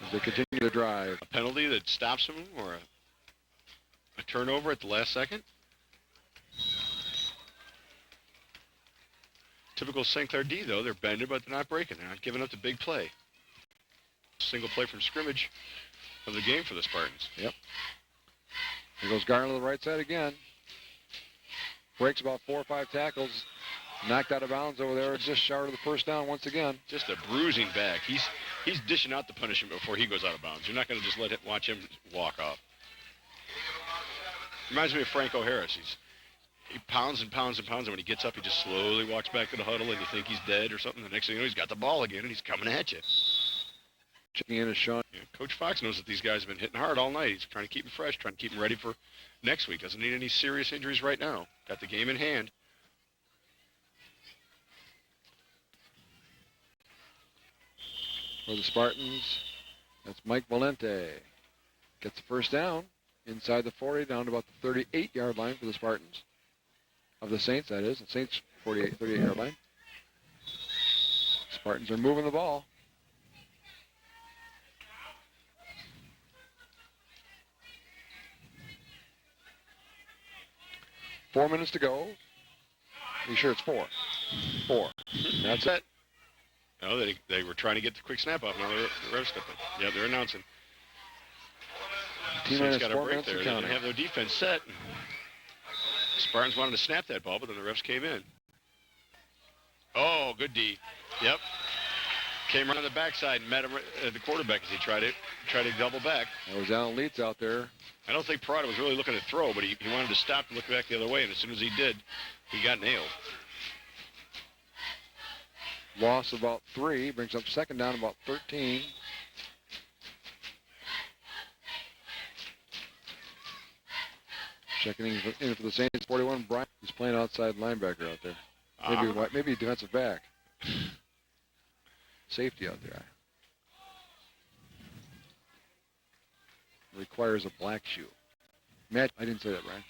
S1: as they continue to drive.
S2: A penalty that stops them or a turnover at the last second? Typical St. Clair D, though. They're bending, but they're not breaking. They're not giving up the big play. Single play from scrimmage of the game for the Spartans.
S1: Yep. Here goes Garland to the right side again. Breaks about 4 or 5 tackles. Knocked out of bounds over there, just short of the first down once again.
S2: Just a bruising back. He's dishing out the punishment before he goes out of bounds. You're not going to just watch him walk off. Reminds me of Franco Harris. He pounds and pounds and pounds, and when he gets up, he just slowly walks back to the huddle, and you think he's dead or something. The next thing you know, he's got the ball again, and he's coming at you.
S1: Checking in is Sean.
S2: Yeah, Coach Fox knows that these guys have been hitting hard all night. He's trying to keep them fresh, trying to keep them ready for next week. Doesn't need any serious injuries right now. Got the game in hand.
S1: For the Spartans, that's Mike Valente. Gets the first down inside the 40, down to about the 38-yard line for the Spartans. Of the Saints, that is. The Saints' 38-yard line. Spartans are moving the ball. Four minutes to go. Are you sure it's 4? 4. That's it.
S2: No, they were trying to get the quick snap off. Now the refs stepping. Yeah, they're announcing.
S1: T-minus
S2: got a
S1: 4
S2: break
S1: minutes
S2: there. They didn't have their defense set. Spartans wanted to snap that ball, but then the refs came in. Oh, good D. Yep. Came right on the backside and met him at the quarterback as he tried to double back.
S1: There was Alan Leeds out there.
S2: I don't think Parada was really looking to throw, but he wanted to stop and look back the other way, and as soon as he did, he got nailed.
S1: Loss of about 3. Brings up second down about 13. Checking in for the Saints, 41. Bryant is playing outside linebacker out there. Maybe a defensive back. Safety out there. Requires a black shoe. Matt, I didn't say that, Brian.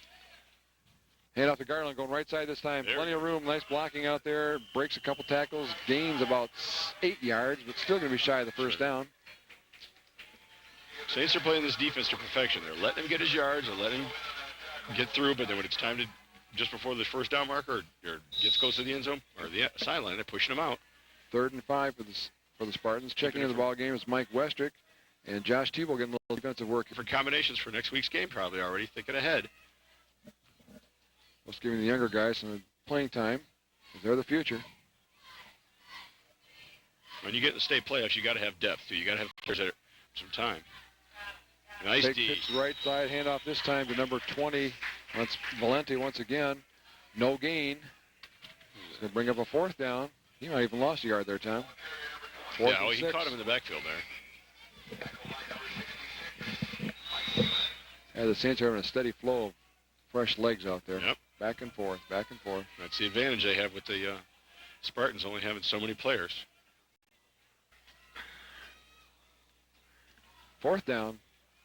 S1: Hand off to Garland, going right side this time.
S2: There
S1: Plenty of room. Nice blocking out there. Breaks a couple tackles. Gains about 8 yards, but still going to be shy of the first down.
S2: Saints are playing this defense to perfection. They're letting him get his yards. They're letting him get through, but then when it's time to, just before the first down marker or gets close to the end zone or the sideline, they're pushing him out.
S1: 3rd and 5 for the Spartans. Checking into the ball game is Mike Westrick. And Josh Tebow getting a little defensive work.
S2: For combinations for next week's game, probably already thinking ahead.
S1: Let's give the younger guys some playing time. They're the future.
S2: When you get in the state playoffs, you got to have depth, too. You got to have players that are some time. Nice D.
S1: Pitch right side, handoff this time to number 20. That's Valente once again. No gain. He's going to bring up a 4th down. He might even lost a yard there, Tom.
S2: He caught him in the backfield there.
S1: Yeah, the Saints are having a steady flow of fresh legs out there.
S2: Yep.
S1: Back and forth, back and forth.
S2: That's the advantage they have with the Spartans only having so many players.
S1: 4th down,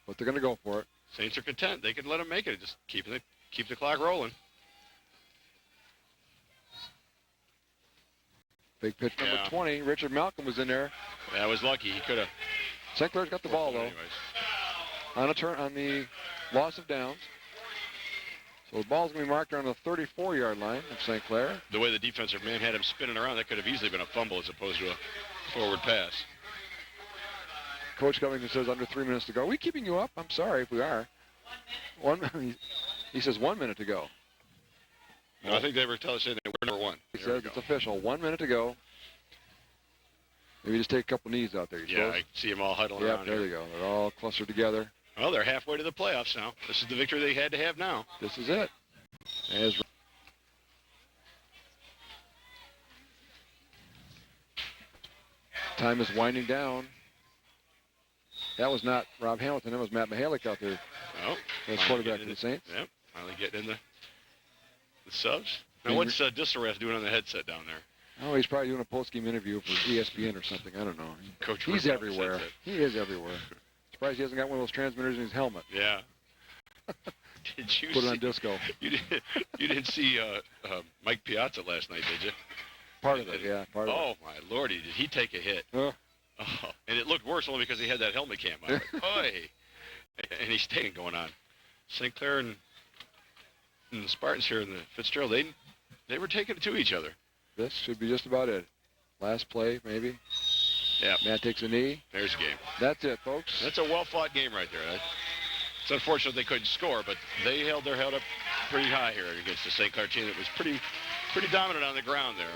S1: but they're going to go for it.
S2: Saints are content. They can let them make it. Just keep the clock rolling.
S1: Big pitch number 20. Richard Malcolm was in there.
S2: That was lucky. He could have.
S1: St. Clair's got the ball, though.
S2: Anyways.
S1: On the loss of downs. So the ball's going to be marked around the 34-yard line of St. Clair.
S2: The way the defensive man had him spinning around, that could have easily been a fumble as opposed to a forward pass.
S1: Coach Covington says under 3 minutes to go. Are we keeping you up? I'm sorry if we are. He says 1 minute to go.
S2: No, I think they were saying they were number 1.
S1: He says it's official. 1 minute to go. Maybe just take a couple knees out there.
S2: Yeah, I see them all huddling around.
S1: Yeah, there you go. They're all clustered together.
S2: Well, they're halfway to the playoffs now. This is the victory they had to have now.
S1: This is it. Time is winding down. That was not Rob Hamilton. That was Matt Mihalik out there.
S2: Oh,
S1: that's quarterback for the Saints.
S2: Yep, finally getting in the subs. Now, what's Distelrath doing on the headset down there?
S1: Oh, he's probably doing a post-game interview for ESPN or something. I don't know.
S2: Coach,
S1: he's everywhere. He is everywhere. Surprised he hasn't got one of those transmitters in his helmet.
S2: Yeah. Did you
S1: put it on disco?
S2: You didn't see Mike Piazza last night, did you?
S1: Part of it, yeah. Part of it.
S2: Oh my lordy, did he take a hit? Oh, and it looked worse only because he had that helmet cam on. Oy. And he's staying going on. St. Clair and the Spartans here in the Fitzgerald, they were taking it to each other.
S1: This should be just about it. Last play, maybe.
S2: Yeah.
S1: Matt takes a knee.
S2: There's a game.
S1: That's it, folks.
S2: That's a well-fought game right there. It's unfortunate they couldn't score, but they held their head up pretty high here against the St. Clair team that was pretty dominant on the ground there.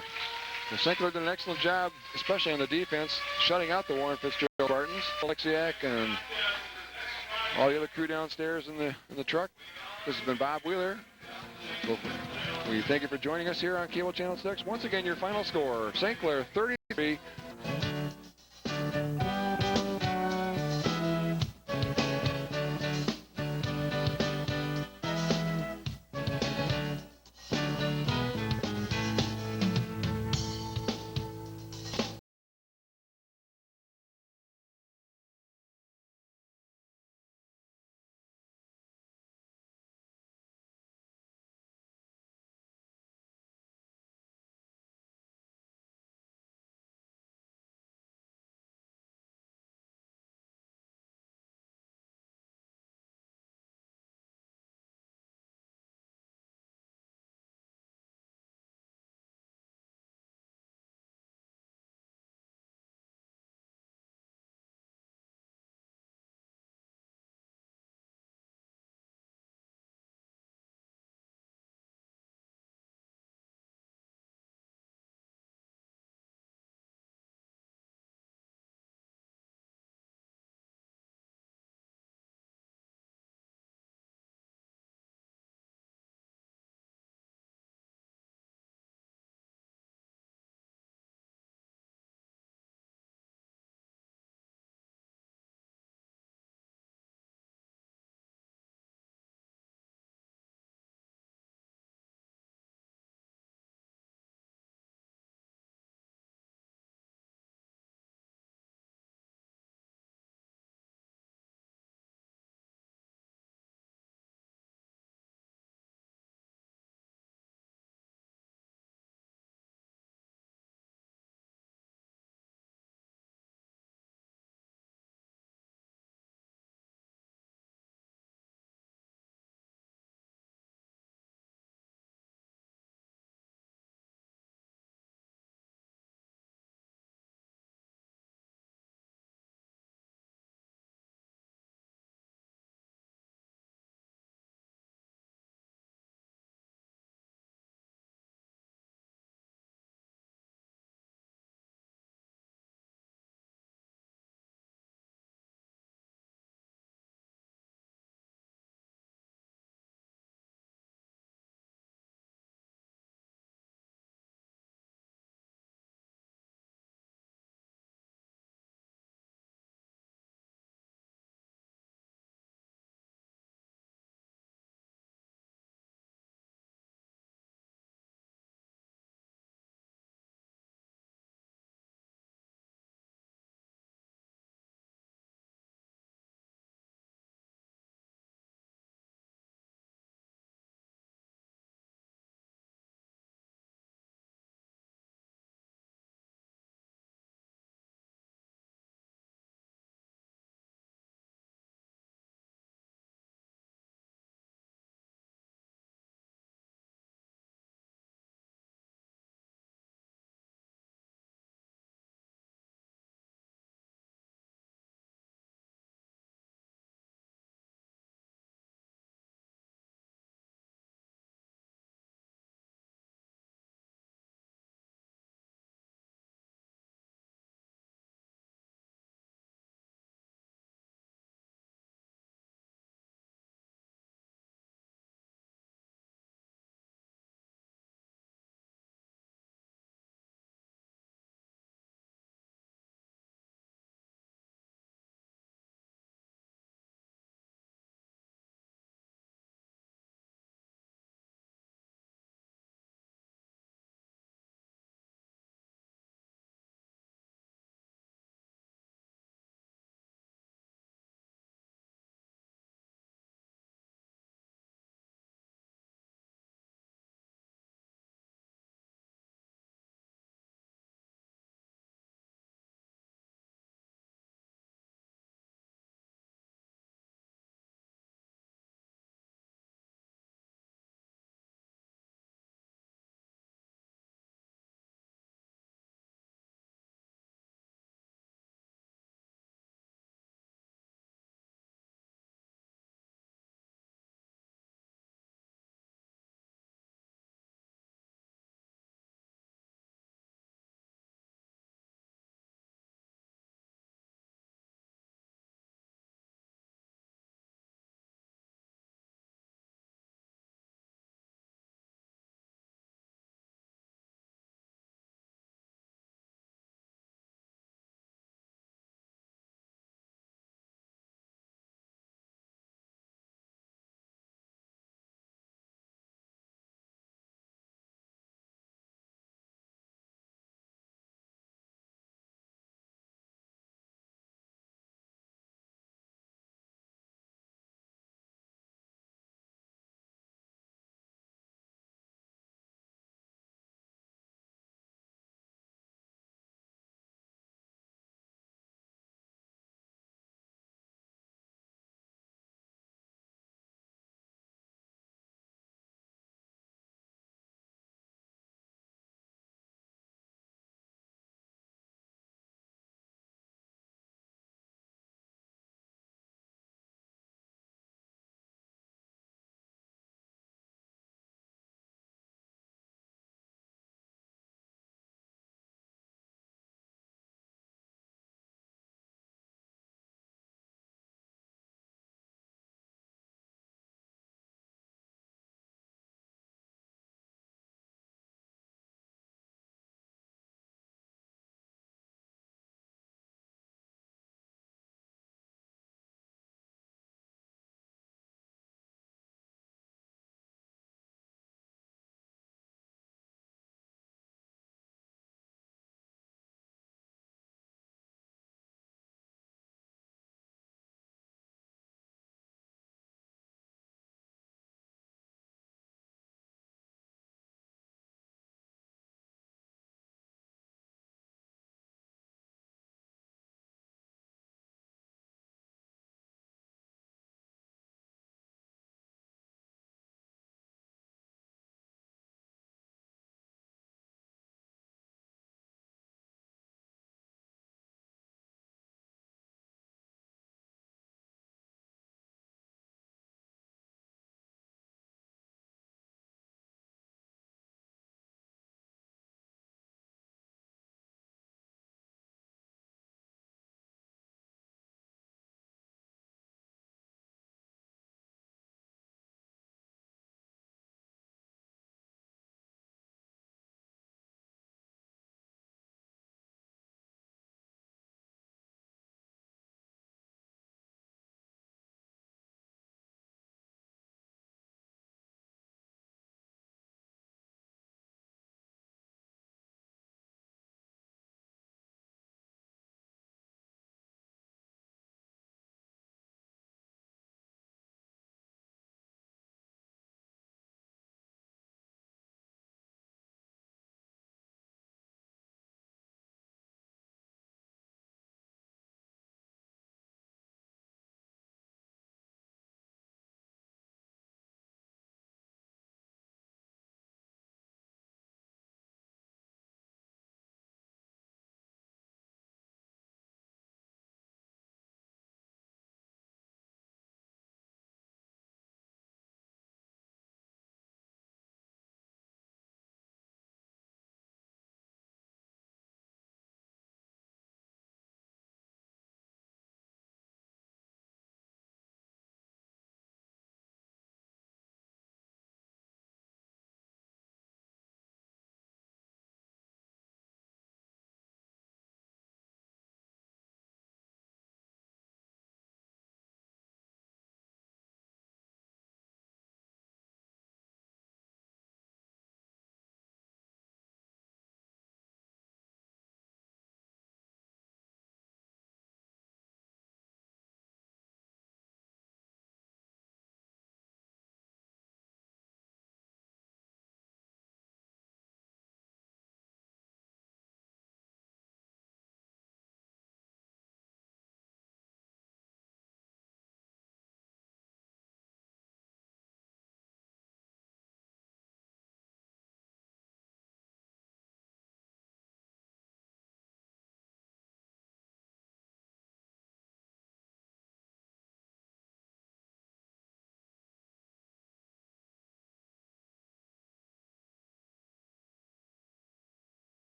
S1: Well, St. Clair did an excellent job, especially on the defense, shutting out the Warren Fitz Spartans. Alexiak and all the other crew downstairs in the truck. This has been Bob Wheeler. We thank you for joining us here on Cable Channel 6. Once again, your final score, St. Clair 33,